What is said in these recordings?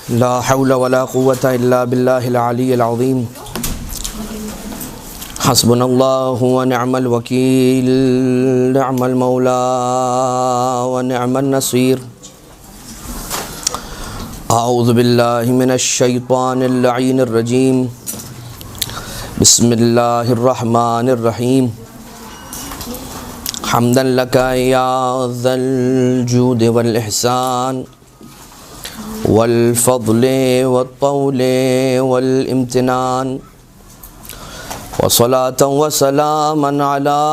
لا حول ولا قوة إلا بالله العلي العظيم حسبنا الله ونعم الوكيل نعم المولى ونعم النصير أعوذ بالله من الشيطان اللعين الرجيم بسم الله الرحمن الرحيم حمدا لك يا ذا الجود والإحسان والفضل والطول والامتنان وصلاة وسلاما على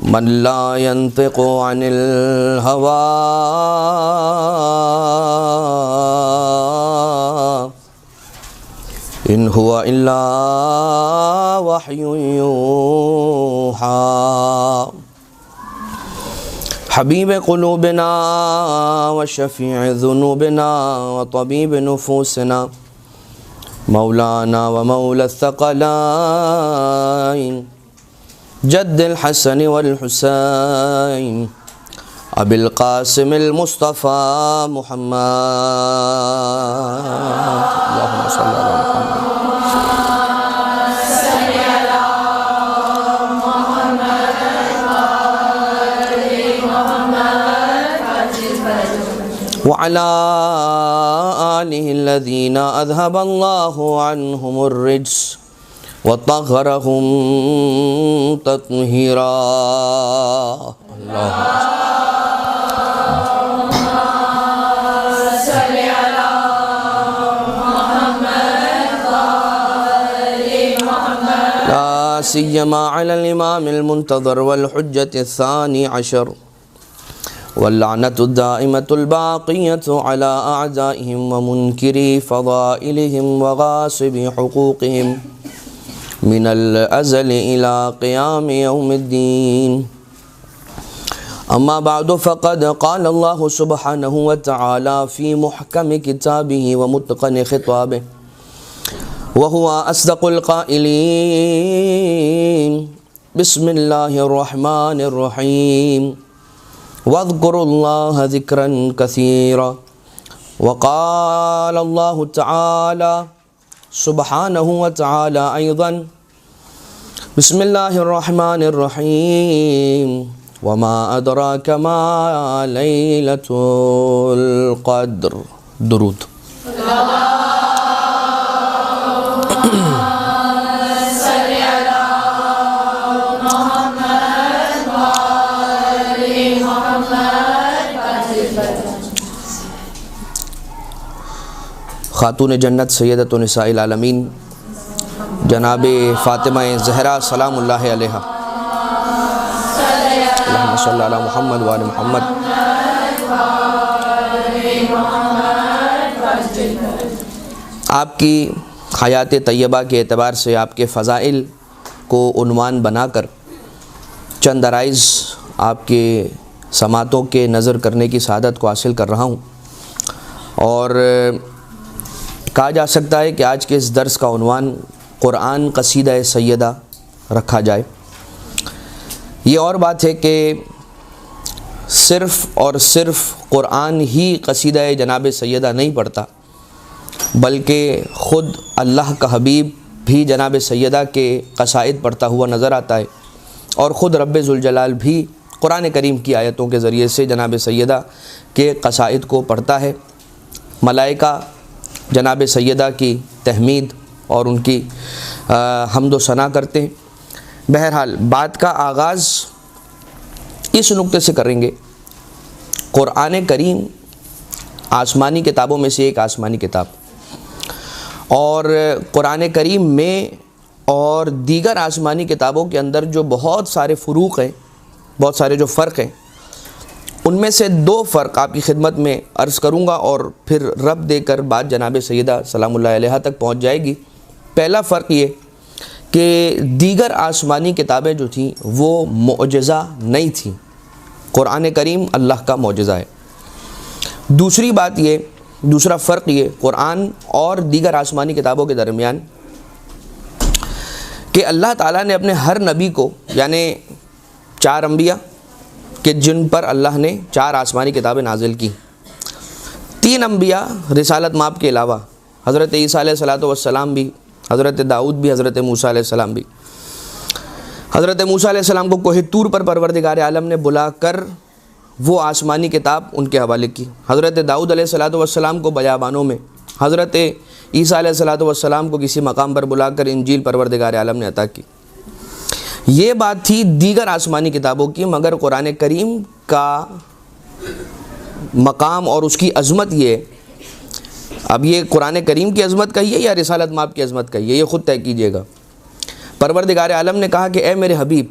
من لا ينطق عن الهوى إن هو إلا وحي يوحى حبيب قلوبنا وشفيع ذنوبنا وطبيب نفوسنا مولانا ومولى الثقلين جد الحسن والحسين أبي القاسم المصطفى محمد اللهم صل على محمد وعلى آله الذين أذهب الله عنهم الرجس وطهرهم تطهيرا لا سيما على الإمام المنتظر والحجة الثاني عشر واللعنة الدائمة الباقية على أعدائهم ومنكري فضائلهم وغاصبي حقوقهم من الأزل إلى قيام يوم الدين أما بعد فقد قال الله سبحانه وتعالى في محكم كتابه ومتقن خطابه وهو أصدق القائلين بسم الله الرحمن الرحيم واذكروا الله ذكرا كثيرا وقال الله تعالى سبحانه وتعالى أيضا بسم الله الرحمن الرحيم وما أدراك ما ليلة القدر درود خاتون جنت سیدۃ نساء العالمین جناب فاطمہ زہرا سلام اللہ علیہا اللہم صلی علی محمد وآل محمد آپ کی حیات طیبہ کے اعتبار سے آپ کے فضائل کو عنوان بنا کر چند عرائض آپ کے سماعتوں کے نظر کرنے کی سعادت کو حاصل کر رہا ہوں اور کہا جا سکتا ہے کہ آج کے اس درس کا عنوان قرآن قصیدہ سیدہ رکھا جائے۔ یہ اور بات ہے کہ صرف اور صرف قرآن ہی قصیدہ جناب سیدہ نہیں پڑھتا بلکہ خود اللہ کا حبیب بھی جناب سیدہ کے قصائد پڑھتا ہوا نظر آتا ہے اور خود رب ذوالجلال بھی قرآن کریم کی آیتوں کے ذریعے سے جناب سیدہ کے قصائد کو پڑھتا ہے۔ ملائکہ جناب سیدہ کی تحمید اور ان کی حمد و ثنا کرتے ہیں۔ بہرحال بات کا آغاز اس نقطے سے کریں گے، قرآن کریم آسمانی کتابوں میں سے ایک آسمانی کتاب، اور قرآن کریم میں اور دیگر آسمانی کتابوں کے اندر جو بہت سارے فروق ہیں، بہت سارے جو فرق ہیں، ان میں سے دو فرق آپ کی خدمت میں عرض کروں گا اور پھر رب دے کر بات جناب سیدہ سلام اللہ علیہا تک پہنچ جائے گی۔ پہلا فرق یہ کہ دیگر آسمانی کتابیں جو تھیں وہ معجزہ نہیں تھیں، قرآن کریم اللہ کا معجزہ ہے۔ دوسری بات یہ، دوسرا فرق یہ قرآن اور دیگر آسمانی کتابوں کے درمیان کہ اللہ تعالیٰ نے اپنے ہر نبی کو، یعنی 4 انبیاء کہ جن پر اللہ نے 4 آسمانی کتابیں نازل کی، 3 انبیاء رسالت مآب کے علاوہ، حضرت عیسیٰ علیہ الصلوۃ والسلام بھی، حضرت داؤد بھی، حضرت موسیٰ علیہ السلام بھی۔ حضرت موسیٰ علیہ السلام کو کوہ طور پر پروردگار عالم نے بلا کر وہ آسمانی کتاب ان کے حوالے کی۔ حضرت داؤد علیہ الصلوۃ والسلام کو بیابانوں میں، حضرت عیسیٰ علیہ الصلوۃ والسلام کو کسی مقام پر بلا کر انجیل پروردگار عالم نے عطا کی۔ یہ بات تھی دیگر آسمانی کتابوں کی، مگر قرآن کریم کا مقام اور اس کی عظمت یہ، اب یہ قرآن کریم کی عظمت کہیے یا رسالت مآب کی عظمت کہیے، یہ خود طے کیجئے گا۔ پروردگار عالم نے کہا کہ اے میرے حبیب،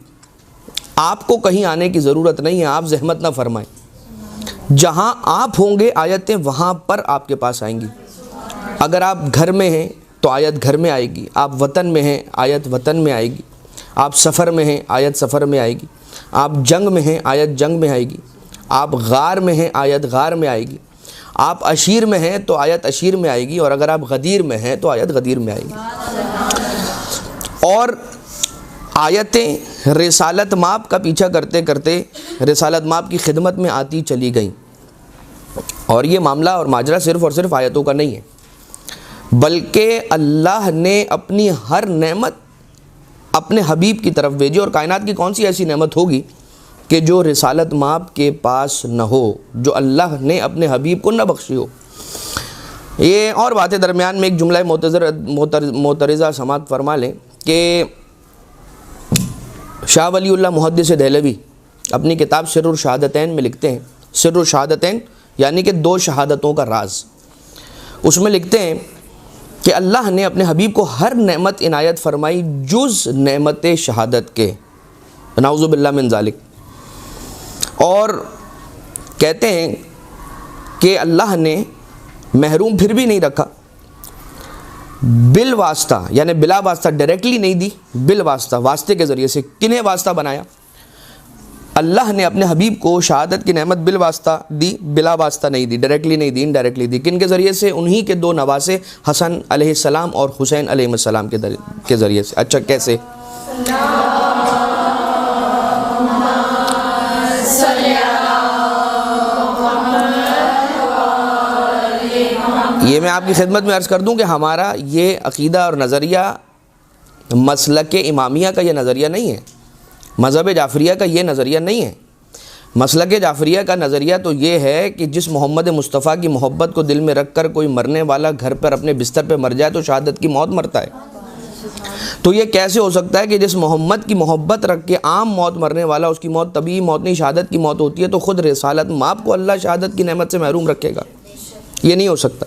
آپ کو کہیں آنے کی ضرورت نہیں ہے، آپ زحمت نہ فرمائیں، جہاں آپ ہوں گے آیتیں وہاں پر آپ کے پاس آئیں گی۔ اگر آپ گھر میں ہیں تو آیت گھر میں آئے گی، آپ وطن میں ہیں آیت وطن میں آئے گی، آپ سفر میں ہیں آیت سفر میں آئے گی، آپ جنگ میں ہیں آیت جنگ میں آئے گی، آپ غار میں ہیں آیت غار میں آئے گی، آپ عشیر میں ہیں تو آیت عشیر میں آئے گی، اور اگر آپ غدیر میں ہیں تو آیت غدیر میں آئے گی۔ اور آیتیں رسالت مآب کا پیچھا کرتے کرتے رسالت مآب کی خدمت میں آتی چلی گئیں، اور یہ معاملہ اور ماجرا صرف اور صرف آیتوں کا نہیں ہے، بلکہ اللہ نے اپنی ہر نعمت اپنے حبیب کی طرف بھیجی، اور کائنات کی کون سی ایسی نعمت ہوگی کہ جو رسالت مآب کے پاس نہ ہو، جو اللہ نے اپنے حبیب کو نہ بخشی ہو۔ یہ اور باتیں درمیان میں ایک جملہ معترضہ سماعت فرما لیں کہ شاہ ولی اللہ محدث دہلوی اپنی کتاب سر الشہادتین میں لکھتے ہیں، سر الشہادتین یعنی کہ 2 شہادتوں کا راز، اس میں لکھتے ہیں کہ اللہ نے اپنے حبیب کو ہر نعمت عنایت فرمائی جز نعمت شہادت کے، نعوذ باللہ من ذالک، اور کہتے ہیں کہ اللہ نے محروم پھر بھی نہیں رکھا، بالواسطہ یعنی بلا واسطہ، ڈائریکٹلی نہیں دی، بالواسطہ واسطے کے ذریعے سے۔ کنہیں واسطہ بنایا؟ اللہ نے اپنے حبیب کو شہادت کی نعمت بالواسطہ دی، بلا واسطہ نہیں دی، ڈائریکٹلی نہیں دی، انڈائریکٹلی دی۔ کن کے ذریعے سے؟ انہی کے 2 نواسے حسن علیہ السلام اور حسین علیہ السلام کے ذریعے سے۔ اچھا کیسے؟ یہ میں آپ کی خدمت میں عرض کر دوں کہ ہمارا یہ عقیدہ اور نظریہ مسلک امامیہ کا یہ نظریہ نہیں ہے، مذہب جعفریہ کا یہ نظریہ نہیں ہے۔ مسلک جعفریہ کا نظریہ تو یہ ہے کہ جس محمد مصطفیٰ کی محبت کو دل میں رکھ کر کوئی مرنے والا گھر پر اپنے بستر پہ مر جائے تو شہادت کی موت مرتا ہے۔ تو یہ کیسے ہو سکتا ہے کہ جس محمد کی محبت رکھ کے عام موت مرنے والا، اس کی موت طبیعی موت نہیں، شہادت کی موت ہوتی ہے، تو خود رسالت مآب کو اللہ شہادت کی نعمت سے محروم رکھے گا؟ یہ نہیں ہو سکتا۔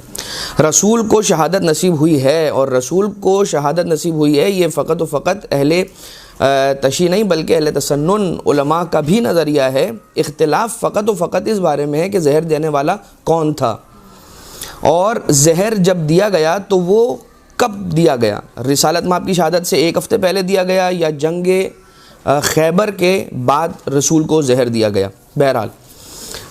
رسول کو شہادت نصیب ہوئی ہے، اور رسول کو شہادت نصیب ہوئی ہے، یہ فقط و فقط اہل تشیع نہیں بلکہ اہل تسنن علماء کا بھی نظریہ ہے۔ اختلاف فقط و فقط اس بارے میں ہے کہ زہر دینے والا کون تھا، اور زہر جب دیا گیا تو وہ کب دیا گیا؟ رسالت مآب کی شہادت سے 1 ہفتے پہلے دیا گیا، یا جنگ خیبر کے بعد رسول کو زہر دیا گیا؟ بہرحال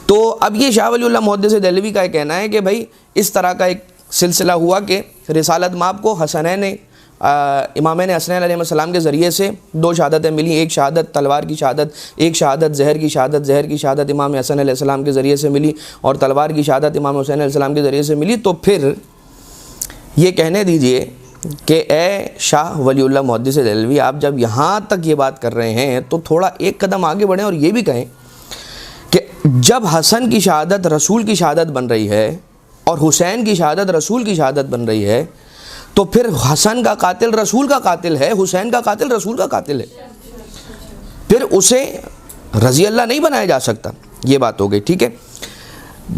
تو اب یہ شاہ ولی اللہ محدث دہلوی کا کہنا ہے کہ بھائی اس طرح کا ایک سلسلہ ہوا کہ رسالت مآب کو حسنین امامین حسنین علیہ السلام کے ذریعے سے 2 شہادتیں ملی، ایک شہادت تلوار کی شہادت، ایک شہادت زہر کی شہادت، زہر کی شہادت امام حسن علیہ السلام کے ذریعے سے ملی، اور تلوار کی شہادت امام حسین علیہ السلام کے ذریعے سے ملی۔ تو پھر یہ کہنے دیجئے کہ اے شاہ ولی اللہ محدث دہلوی، آپ جب یہاں تک یہ بات کر رہے ہیں تو تھوڑا ایک قدم آگے بڑھیں اور یہ بھی کہیں کہ جب حسن کی شہادت رسول کی شہادت بن رہی ہے اور حسین کی شہادت رسول کی شہادت بن رہی ہے، تو پھر حسن کا قاتل رسول کا قاتل ہے، حسین کا قاتل رسول کا قاتل ہے، پھر اسے رضی اللہ نہیں بنایا جا سکتا۔ یہ بات ہو گئی، ٹھیک ہے۔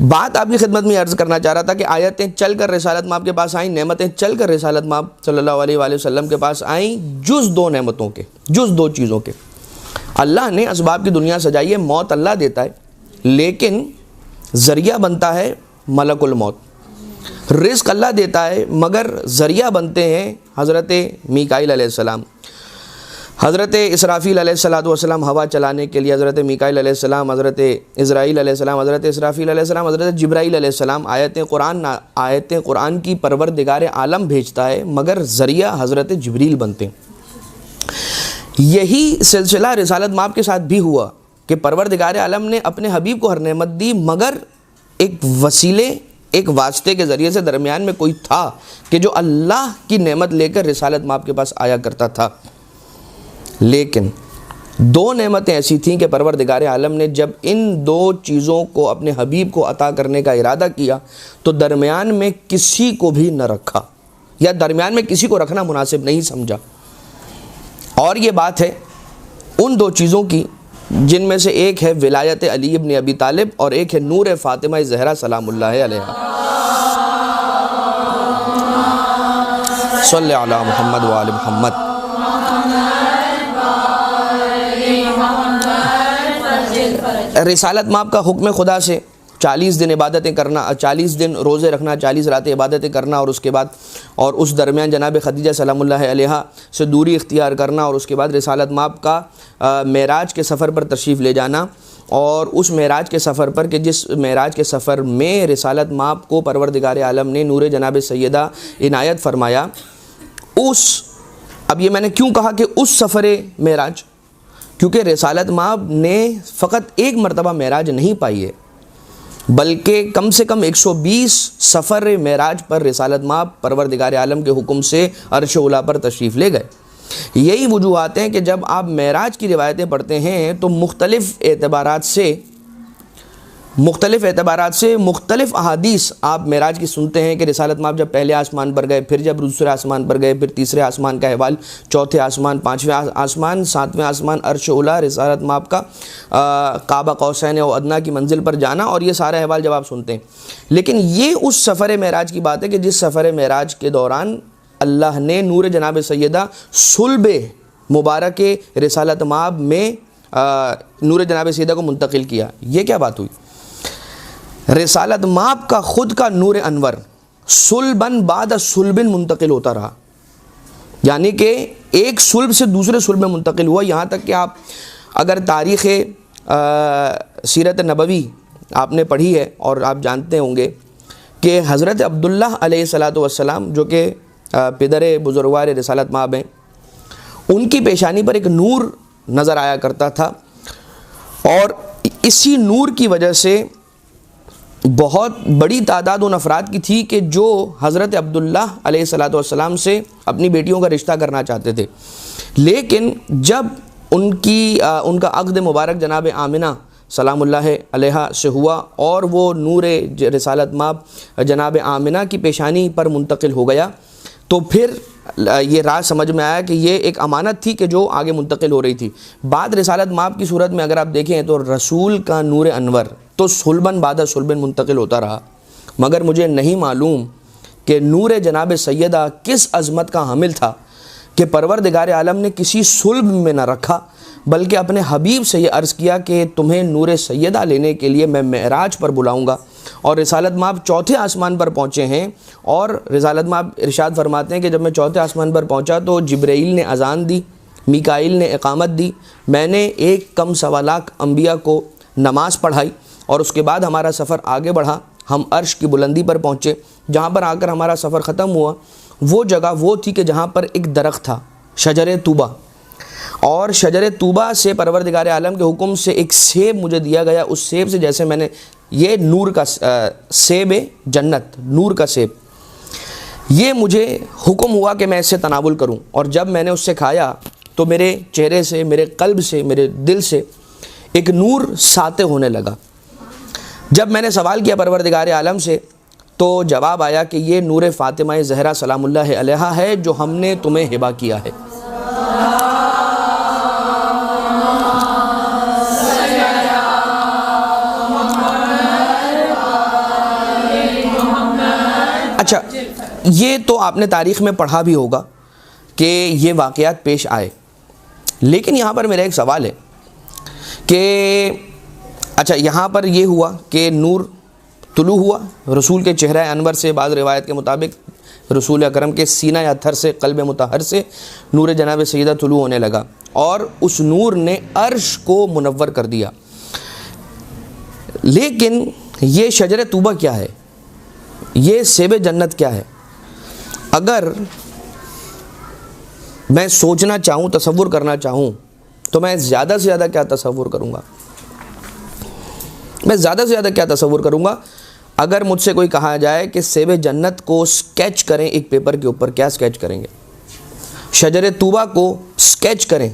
بات آپ کی خدمت میں عرض کرنا چاہ رہا تھا کہ آیتیں چل کر رسالت مآب کے پاس آئیں، نعمتیں چل کر رسالت مآب صلی اللہ علیہ وآلہ وسلم کے پاس آئیں، جز 2 نعمتوں کے، جز 2 چیزوں کے۔ اللہ نے اسباب کی دنیا سجائی ہے، موت اللہ دیتا ہے، لیکن ذریعہ بنتا ہے ملک الموت۔ رزق اللہ دیتا ہے مگر ذریعہ بنتے ہیں حضرت میکائیل علیہ السلام، حضرت اسرافیل علیہ السلام ہوا چلانے کے لیے، حضرت میکائیل علیہ السلام، حضرت عزرائیل علیہ السلام، حضرت اسرافیل علیہ السلام، حضرت جبرائیل علیہ السلام۔ آیتیں قرآن کی پروردگار عالم بھیجتا ہے مگر ذریعہ حضرت جبریل بنتے ہیں۔ یہی سلسلہ رسالت مآب کے ساتھ بھی ہوا کہ پروردگار عالم نے اپنے حبیب کو ہر نعمت دی مگر ایک وسیلے، ایک واسطے کے ذریعے سے درمیان میں کوئی تھا کہ جو اللہ کی نعمت لے کر رسالت مآب کے پاس آیا کرتا تھا. لیکن دو نعمتیں ایسی تھیں کہ پروردگار عالم نے جب ان دو چیزوں کو اپنے حبیب کو عطا کرنے کا ارادہ کیا تو درمیان میں کسی کو بھی نہ رکھا, یا درمیان میں کسی کو رکھنا مناسب نہیں سمجھا. اور یہ بات ہے ان دو چیزوں کی جن میں سے ایک ہے ولایت علی ابن ابی طالب اور ایک ہے نور فاطمہ زہرا سلام اللہ علیہا. صلی علی محمد و آل محمد. رسالت مآب کا حکم خدا سے 40 دن عبادتیں کرنا, 40 دن روزے رکھنا, 40 راتیں عبادتیں کرنا, اور اس کے بعد اور اس درمیان جناب خدیجہ سلام اللہ علیہا سے دوری اختیار کرنا, اور اس کے بعد رسالت مآب کا معراج کے سفر پر تشریف لے جانا. اور اس معراج کے سفر پر کہ جس معراج کے سفر میں رسالت مآب کو پروردگار عالم نے نور جناب سیدہ عنایت فرمایا, اب یہ میں نے کیوں کہا کہ اس سفر معراج, کیونکہ رسالت مآب نے فقط ایک مرتبہ معراج نہیں پائی ہے بلکہ کم سے کم 120 سفر معراج پر رسالت مآب پروردگار عالم کے حکم سے عرش اولیٰ پر تشریف لے گئے. یہی وجوہات ہیں کہ جب آپ معراج کی روایتیں پڑھتے ہیں تو مختلف اعتبارات سے مختلف احادیث آپ معراج کی سنتے ہیں کہ رسالت مآب جب پہلے آسمان پر گئے, پھر جب دوسرے آسمان پر گئے, پھر تیسرے آسمان کا احوال, چوتھے آسمان, پانچویں آسمان, ساتویں آسمان, عرش اولیٰ, رسالت مآب کا قاب قوسین و ادنیٰ کی منزل پر جانا, اور یہ سارا احوال جب آپ سنتے ہیں. لیکن یہ اس سفر معراج کی بات ہے کہ جس سفر معراج کے دوران اللہ نے نور جناب سیدہ صلب مبارک رسالت مآب میں نور جناب سیدہ کو منتقل کیا. یہ کیا بات ہوئی؟ رسالت مآب کا خود کا نور انور صلباً بعد صلبن منتقل ہوتا رہا, یعنی کہ ایک صلب سے دوسرے صلب میں منتقل ہوا. یہاں تک کہ آپ اگر تاریخ سیرت نبوی آپ نے پڑھی ہے اور آپ جانتے ہوں گے کہ حضرت عبداللہ علیہ السلام جو کہ پدر بزرگوار رسالت مآب ہیں, ان کی پیشانی پر ایک نور نظر آیا کرتا تھا, اور اسی نور کی وجہ سے بہت بڑی تعداد ان افراد کی تھی کہ جو حضرت عبداللہ علیہ السلام سے اپنی بیٹیوں کا رشتہ کرنا چاہتے تھے. لیکن جب ان کا عقد مبارک جناب آمنہ سلام اللہ علیہا سے ہوا اور وہ نور رسالت مآب جناب آمنہ کی پیشانی پر منتقل ہو گیا, تو پھر یہ راز سمجھ میں آیا کہ یہ ایک امانت تھی کہ جو آگے منتقل ہو رہی تھی. بعد رسالت مآب کی صورت میں اگر آپ دیکھیں تو رسول کا نور انور تو صلباً بعد صلبن منتقل ہوتا رہا, مگر مجھے نہیں معلوم کہ نور جناب سیدہ کس عظمت کا حامل تھا کہ پروردگار عالم نے کسی صلب میں نہ رکھا بلکہ اپنے حبیب سے یہ عرض کیا کہ تمہیں نور سیدہ لینے کے لیے میں معراج پر بلاؤں گا. اور رسالت مآب چوتھے آسمان پر پہنچے ہیں, اور رسالت مآب ارشاد فرماتے ہیں کہ جب میں چوتھے آسمان پر پہنچا تو جبرائیل نے اذان دی, میکائیل نے اقامت دی, میں نے 1.25 انبیاء کو نماز پڑھائی, اور اس کے بعد ہمارا سفر آگے بڑھا. ہم عرش کی بلندی پر پہنچے, جہاں پر آ کر ہمارا سفر ختم ہوا وہ جگہ وہ تھی کہ جہاں پر ایک درخت تھا, شجر طوبہ, اور شجر طوبہ سے پروردگار عالم کے حکم سے ایک سیب مجھے دیا گیا. اس سیب سے جیسے میں نے, یہ نور کا سیب جنت, نور کا سیب, یہ مجھے حکم ہوا کہ میں اس سے تناول کروں, اور جب میں نے اس سے کھایا تو میرے چہرے سے, میرے قلب سے, میرے دل سے ایک نور ساطع ہونے لگا. جب میں نے سوال کیا پروردگار عالم سے تو جواب آیا کہ یہ نور فاطمہ زہرا سلام اللہ علیہا ہے جو ہم نے تمہیں ہبہ کیا ہے. اچھا, یہ تو آپ نے تاریخ میں پڑھا بھی ہوگا کہ یہ واقعات پیش آئے, لیکن یہاں پر میرا ایک سوال ہے کہ اچھا یہاں پر یہ ہوا کہ نور طلوع ہوا رسول کے چہرہ انور سے, بعض روایت کے مطابق رسول اکرم کے سینہ یا تھر سے, قلب مطہر سے نور جناب سیدہ طلوع ہونے لگا, اور اس نور نے عرش کو منور کر دیا. لیکن یہ شجر طوبہ کیا ہے, یہ سیب جنت کیا ہے؟ اگر میں سوچنا چاہوں, تصور کرنا چاہوں تو میں زیادہ سے زیادہ کیا تصور کروں گا؟ اگر مجھ سے کوئی کہا جائے کہ سیب جنت کو سکیچ کریں ایک پیپر کے اوپر، کیا سکیچ کریں گے؟ شجر طوبہ کو سکیچ کریں،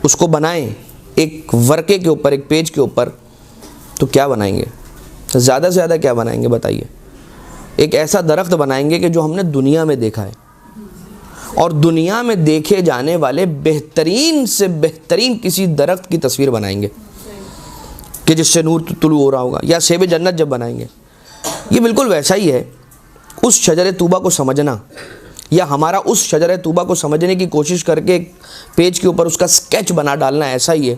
اس کو بنائیں ایک ورقے کے اوپر، ایک پیج کے اوپر، تو کیا بنائیں گے؟ زیادہ سے زیادہ کیا بنائیں گے بتائیے؟ ایک ایسا درخت بنائیں گے کہ جو ہم نے دنیا میں دیکھا ہے، اور دنیا میں دیکھے جانے والے بہترین سے بہترین کسی درخت کی تصویر بنائیں گے کہ جس سے نور طلوع ہو رہا ہوگا، یا سیب جنت جب بنائیں گے، یہ بالکل ویسا ہی ہے۔ اس شجر طوبہ کو سمجھنا، یا ہمارا اس شجر طوبہ کو سمجھنے کی کوشش کر کے ایک پیج کے اوپر اس کا سکیچ بنا ڈالنا ایسا ہی ہے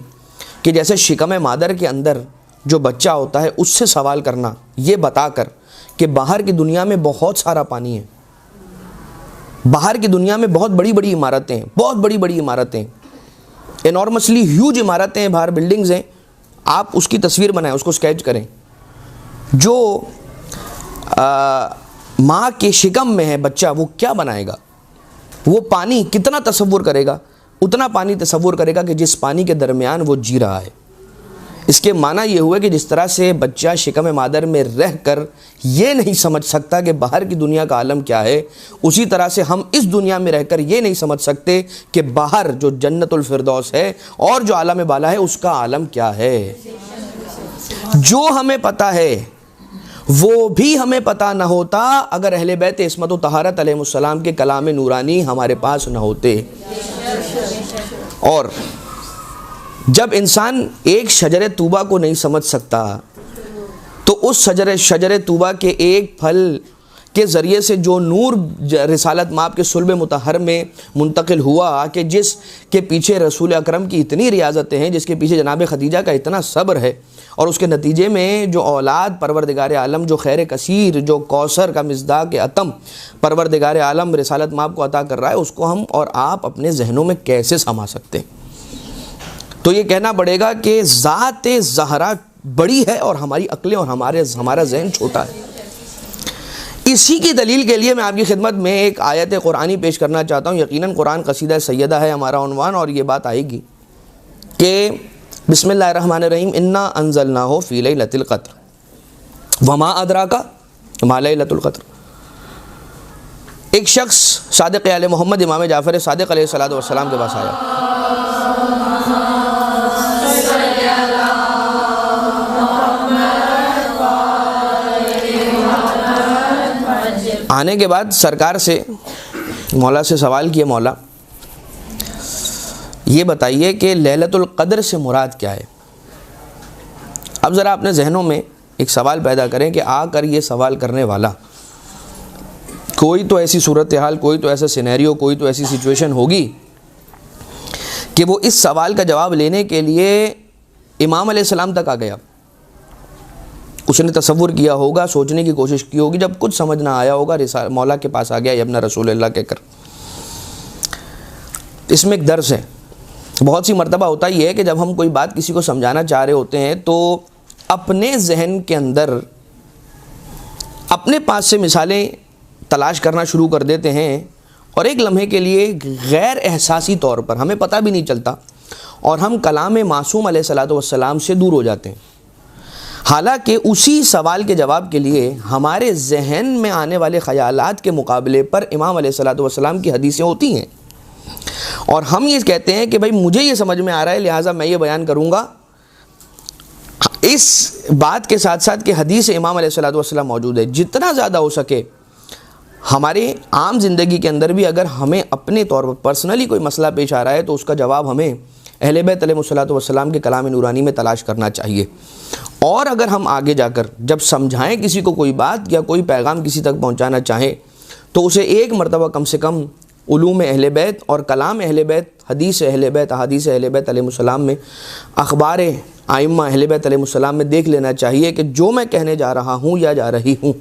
کہ جیسے شکم مادر کے اندر جو بچہ ہوتا ہے اس سے سوال کرنا، یہ بتا کر کہ باہر کی دنیا میں بہت سارا پانی ہے، باہر کی دنیا میں بہت بڑی بڑی عمارتیں ہیں، بہت بڑی بڑی عمارتیں، انارمسلی ہیوج عمارتیں ہیں، باہر بلڈنگز ہیں، آپ اس کی تصویر بنائیں، اس کو سکیچ کریں۔ جو ماں کے شکم میں ہے بچہ، وہ کیا بنائے گا؟ وہ پانی کتنا تصور کرے گا؟ اتنا پانی تصور کرے گا کہ جس پانی کے درمیان وہ جی رہا ہے۔ اس کے معنی یہ ہوئے کہ جس طرح سے بچہ شکم مادر میں رہ کر یہ نہیں سمجھ سکتا کہ باہر کی دنیا کا عالم کیا ہے، اسی طرح سے ہم اس دنیا میں رہ کر یہ نہیں سمجھ سکتے کہ باہر جو جنت الفردوس ہے اور جو عالم بالا ہے اس کا عالم کیا ہے۔ جو ہمیں پتہ ہے وہ بھی ہمیں پتہ نہ ہوتا اگر اہل بیت عصمت و طہارت علیہ السلام کے کلام نورانی ہمارے پاس نہ ہوتے۔ اور جب انسان ایک شجر طوبہ کو نہیں سمجھ سکتا تو اس شجر طوبہ کے ایک پھل کے ذریعے سے جو نور رسالت مآب کے صلب مطہر میں منتقل ہوا، کہ جس کے پیچھے رسول اکرم کی اتنی ریاضتیں ہیں، جس کے پیچھے جناب خدیجہ کا اتنا صبر ہے، اور اس کے نتیجے میں جو اولاد پروردگار عالم، جو خیر کثیر، جو کوثر کا مصداق عتم پروردگار عالم رسالت مآب کو عطا کر رہا ہے، اس کو ہم اور آپ اپنے ذہنوں میں کیسے سما سکتے ہیں؟ تو یہ کہنا پڑے گا کہ ذات زہرا بڑی ہے اور ہماری عقلیں اور ہمارا ذہن چھوٹا ہے۔ اسی کی دلیل کے لیے میں آپ کی خدمت میں ایک آیت قرآنی پیش کرنا چاہتا ہوں۔ یقیناً قرآن قصیدہ سیدہ ہے ہمارا عنوان، اور یہ بات آئے گی کہ بسم اللہ الرحمن الرحیم، انا انزلناہ فی لیلۃ القدر وما ادراک ما لیلۃ القدر۔ ایک شخص صادق آل محمد امام جعفر صادق علیہ السلام کے پاس آیا، آنے کے بعد سرکار سے، مولا سے سوال کیا، مولا یہ بتائیے کہ لیلۃ القدر سے مراد کیا ہے؟ اب ذرا اپنے ذہنوں میں ایک سوال پیدا کریں کہ آ کر یہ سوال کرنے والا کوئی تو ایسی صورتحال، کوئی تو ایسا سینیریو، کوئی تو ایسی سچویشن ہوگی کہ وہ اس سوال کا جواب لینے کے لیے امام علیہ السلام تک آ گیا۔ اس نے تصور کیا ہوگا، سوچنے کی کوشش کی ہوگی، جب کچھ سمجھ نہ آیا ہوگا مولا کے پاس آ گیا، یا ابن رسول اللہ کہہ کر۔ اس میں ایک درس ہے۔ بہت سی مرتبہ ہوتا یہ ہے کہ جب ہم کوئی بات کسی کو سمجھانا چاہ رہے ہوتے ہیں تو اپنے ذہن کے اندر اپنے پاس سے مثالیں تلاش کرنا شروع کر دیتے ہیں، اور ایک لمحے کے لیے غیر احساسی طور پر ہمیں پتہ بھی نہیں چلتا، اور ہم کلام معصوم علیہ الصلوۃ والسلام سے دور ہو جاتے ہیں۔ حالانکہ اسی سوال کے جواب کے لیے ہمارے ذہن میں آنے والے خیالات کے مقابلے پر امام علیہ الصلوۃ والسلام کی حدیثیں ہوتی ہیں، اور ہم یہ کہتے ہیں کہ بھائی مجھے یہ سمجھ میں آ رہا ہے لہٰذا میں یہ بیان کروں گا۔ اس بات کے ساتھ ساتھ کہ حدیث امام علیہ الصلوۃ والسلام موجود ہے، جتنا زیادہ ہو سکے ہمارے عام زندگی کے اندر بھی اگر ہمیں اپنے طور پر پرسنلی کوئی مسئلہ پیش آ رہا ہے تو اس کا جواب ہمیں اہل بیت علیہ الصلوۃ والسلام کے کلام نورانی میں تلاش کرنا چاہیے۔ اور اگر ہم آگے جا کر جب سمجھائیں کسی کو کوئی بات یا کوئی پیغام کسی تک پہنچانا چاہیں تو اسے ایک مرتبہ کم سے کم علوم اہل بیت اور کلام اہل بیت، حدیث اہل بیت، احادیث اہل بیت علیہ السلام میں، اخبار ائمہ اہل بیت علیہ السلام میں دیکھ لینا چاہیے کہ جو میں کہنے جا رہا ہوں یا جا رہی ہوں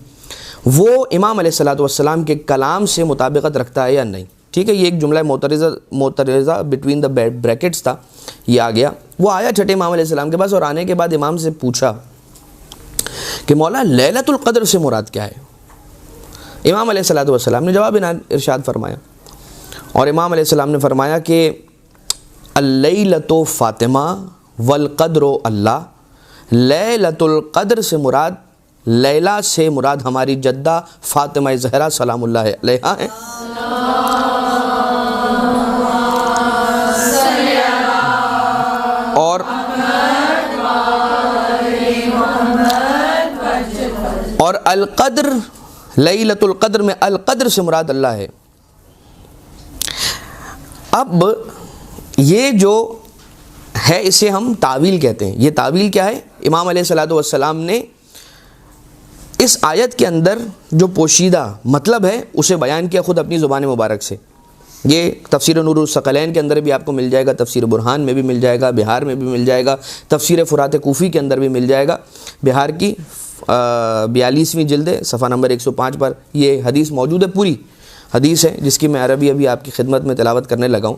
وہ امام علیہ الصلوۃ والسلام کے کلام سے مطابقت رکھتا ہے یا نہیں۔ ٹھیک ہے، یہ ایک جملہ معترضہ بٹوین دا بریکٹس تھا، یہ آ گیا۔ وہ آیا چھٹے امام علیہ السلام کے پاس، اور آنے کے بعد امام سے پوچھا کہ مولا لیلۃ القدر سے مراد کیا ہے؟ امام علیہ الصلوۃ والسلام نے جواب ارشاد فرمایا، اور امام علیہ السلام نے فرمایا کہ اللیلۃ فاطمہ والقدر اللہ، لیلۃ القدر سے مراد لیلا سے مراد ہماری جدہ فاطمہ زہرا سلام اللہ علیہا ہیں۔ اور القدر، لیلۃ القدر میں القدر سے مراد اللہ ہے۔ اب یہ جو ہے اسے ہم تعویل کہتے ہیں۔ یہ تعویل کیا ہے؟ امام علیہ الصلوۃ والسلام نے اس آیت کے اندر جو پوشیدہ مطلب ہے اسے بیان کیا خود اپنی زبان مبارک سے۔ یہ تفسیر نور الثقلین کے اندر بھی آپ کو مل جائے گا، تفسیر برہان میں بھی مل جائے گا، بہار میں بھی مل جائے گا، تفسیر فرات کوفی کے اندر بھی مل جائے گا۔ بہار کی 42ویں جلد صفحہ نمبر 105 پر یہ حدیث موجود ہے، پوری حدیث ہے جس کی میں عربی ابھی آپ کی خدمت میں تلاوت کرنے لگا ہوں۔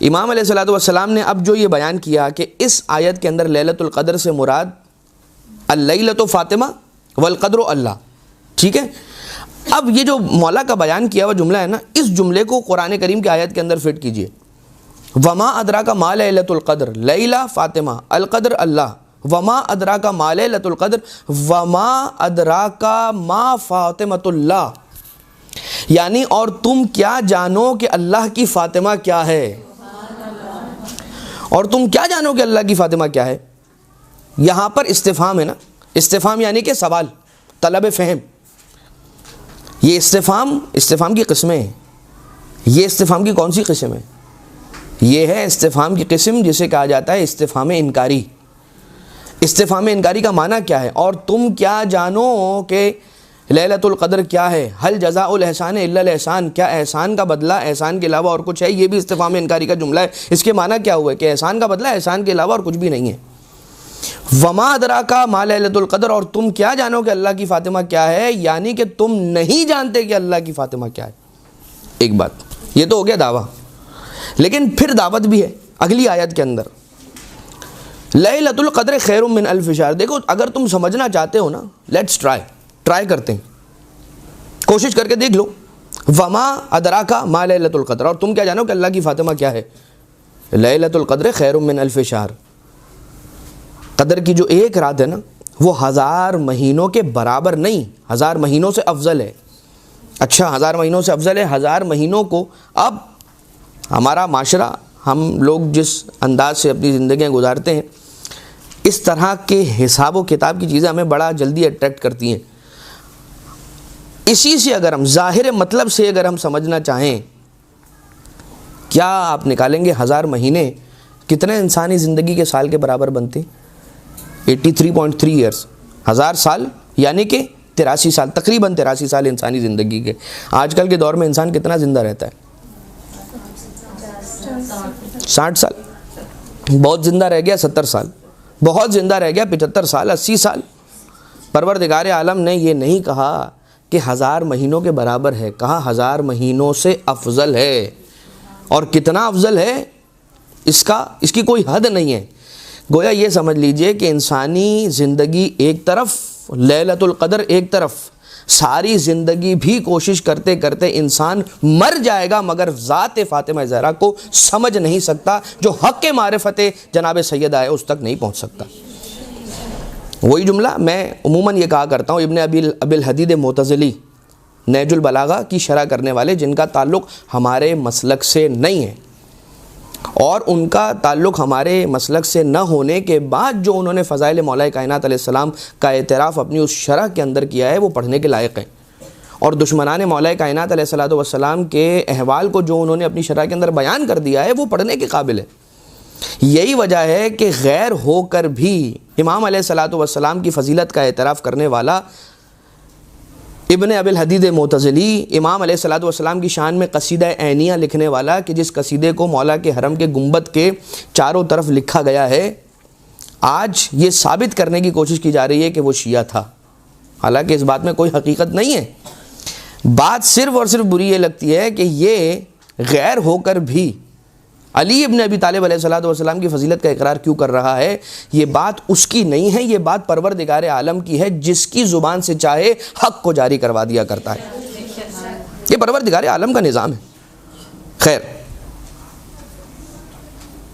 امام علیہ الصلوۃ والسلام نے اب جو یہ بیان کیا کہ اس آیت کے اندر لیلۃ القدر سے مراد اللیلۃ فاطمہ والقدر اللہ، ٹھیک ہے۔ اب یہ جو مولا کا بیان کیا ہوا جملہ ہے نا، اس جملے کو قرآن کریم کی آیت کے اندر فٹ کیجئے۔ وما ادراک ما لیلۃ القدر، لیلہ فاطمہ، القدر اللہ، وما ادراک ما لیلۃ القدر، وما ادراک ما فاطمۃ اللہ، یعنی اور تم کیا جانو کہ اللہ کی فاطمہ کیا ہے، اور تم کیا جانو کہ اللہ کی فاطمہ کیا ہے۔ یہاں پر استفہام ہے نا، استفہام یعنی کہ سوال، طلب فہم۔ یہ استفہام کی قسمیں ہیں۔ یہ استفہام کی کون سی قسم ہے؟ یہ ہے استفہام کی قسم جسے کہا جاتا ہے استفہام انکاری۔ استفہام انکاری کا معنی کیا ہے؟ اور تم کیا جانو کہ لیلۃ القدر کیا ہے، حل جزاء الاحسان الا الاحسان، کیا احسان کا بدلہ احسان کے علاوہ اور کچھ ہے؟ یہ بھی استفہام انکاری کا جملہ ہے۔ اس کے معنی کیا ہوا ہے کہ احسان کا بدلہ احسان کے علاوہ اور کچھ بھی نہیں ہے۔ وما ادراک ما لیلۃ القدر، اور تم کیا جانو کہ اللہ کی فاطمہ کیا ہے، یعنی کہ تم نہیں جانتے کہ اللہ کی فاطمہ کیا ہے۔ ایک بات یہ تو ہو گیا دعویٰ، لیکن پھر دعوت بھی ہے اگلی آیت کے اندر، لیلۃ القدر خیر من الف شہر۔ دیکھو اگر تم سمجھنا چاہتے ہو نا، لیٹس ٹرائی کرتے ہیں، کوشش کر کے دیکھ لو۔ وما ادراک ما لیلۃ القدر، اور تم کیا جانو کہ اللہ کی فاطمہ کیا ہے۔ لیلۃ القدر خیر من الف شہر، قدر کی جو ایک رات ہے نا وہ 1000 مہینوں کے برابر نہیں، 1000 مہینوں سے افضل ہے۔ اچھا 1000 مہینوں سے افضل ہے۔ 1000 مہینوں کو اب ہمارا معاشرہ، ہم لوگ جس انداز سے اپنی زندگیاں گزارتے ہیں، اس طرح کے حساب و کتاب کی چیزیں ہمیں بڑا جلدی اٹریکٹ کرتی ہیں۔ اسی سے اگر ہم ظاہر مطلب سے اگر ہم سمجھنا چاہیں، کیا آپ نکالیں گے 1000 مہینے کتنے انسانی زندگی کے سال کے برابر بنتے؟ 83.3 ایئرس، 1000 سال یعنی کہ 83 سال، تقریباً 83 سال انسانی زندگی کے۔ آج کل کے دور میں انسان کتنا زندہ رہتا ہے؟ 60 سال، بہت زندہ رہ گیا 70 سال، بہت زندہ رہ گیا 75 سال، 80 سال۔ پروردگار عالم نے یہ نہیں کہا کہ 1000 مہینوں کے برابر ہے، کہا 1000 مہینوں سے افضل ہے۔ اور کتنا افضل ہے اس کی کوئی حد نہیں ہے۔ گویا یہ سمجھ لیجئے کہ انسانی زندگی ایک طرف، لیلۃ القدر ایک طرف، ساری زندگی بھی کوشش کرتے کرتے انسان مر جائے گا مگر ذات فاطمہ زہرا کو سمجھ نہیں سکتا، جو حق معرفت جناب سیدہ ہے اس تک نہیں پہنچ سکتا۔ وہی جملہ میں عموماً یہ کہا کرتا ہوں، ابن ابی الحدید معتزلی، نہج البلاغہ کی شرح کرنے والے، جن کا تعلق ہمارے مسلک سے نہیں ہے، اور ان کا تعلق ہمارے مسلک سے نہ ہونے کے بعد جو انہوں نے فضائل مولا کائنات علیہ السلام کا اعتراف اپنی اس شرح کے اندر کیا ہے، وہ پڑھنے کے لائق ہیں۔ اور دشمنان مولا کائنات علیہ الصلوۃ والسلام کے احوال کو جو انہوں نے اپنی شرح کے اندر بیان کر دیا ہے، وہ پڑھنے کے قابل ہے۔ یہی وجہ ہے کہ غیر ہو کر بھی امام علیہ الصلوۃ والسلام کی فضیلت کا اعتراف کرنے والا ابن ابی الحدید معتزلی، امام علیہ الصلوۃ والسلام کی شان میں قصیدہ عینیہ لکھنے والا، کہ جس قصیدے کو مولا کے حرم کے گنبد کے چاروں طرف لکھا گیا ہے، آج یہ ثابت کرنے کی کوشش کی جا رہی ہے کہ وہ شیعہ تھا، حالانکہ اس بات میں کوئی حقیقت نہیں ہے۔ بات صرف اور صرف بری یہ لگتی ہے کہ یہ غیر ہو کر بھی علی ابن ابی طالب علیہ الصلوۃ والسلام کی فضیلت کا اقرار کیوں کر رہا ہے؟ یہ بات اس کی نہیں ہے، یہ بات پروردگار عالم کی ہے، جس کی زبان سے چاہے حق کو جاری کروا دیا کرتا ہے۔ یہ پروردگار عالم کا نظام ہے۔ خیر،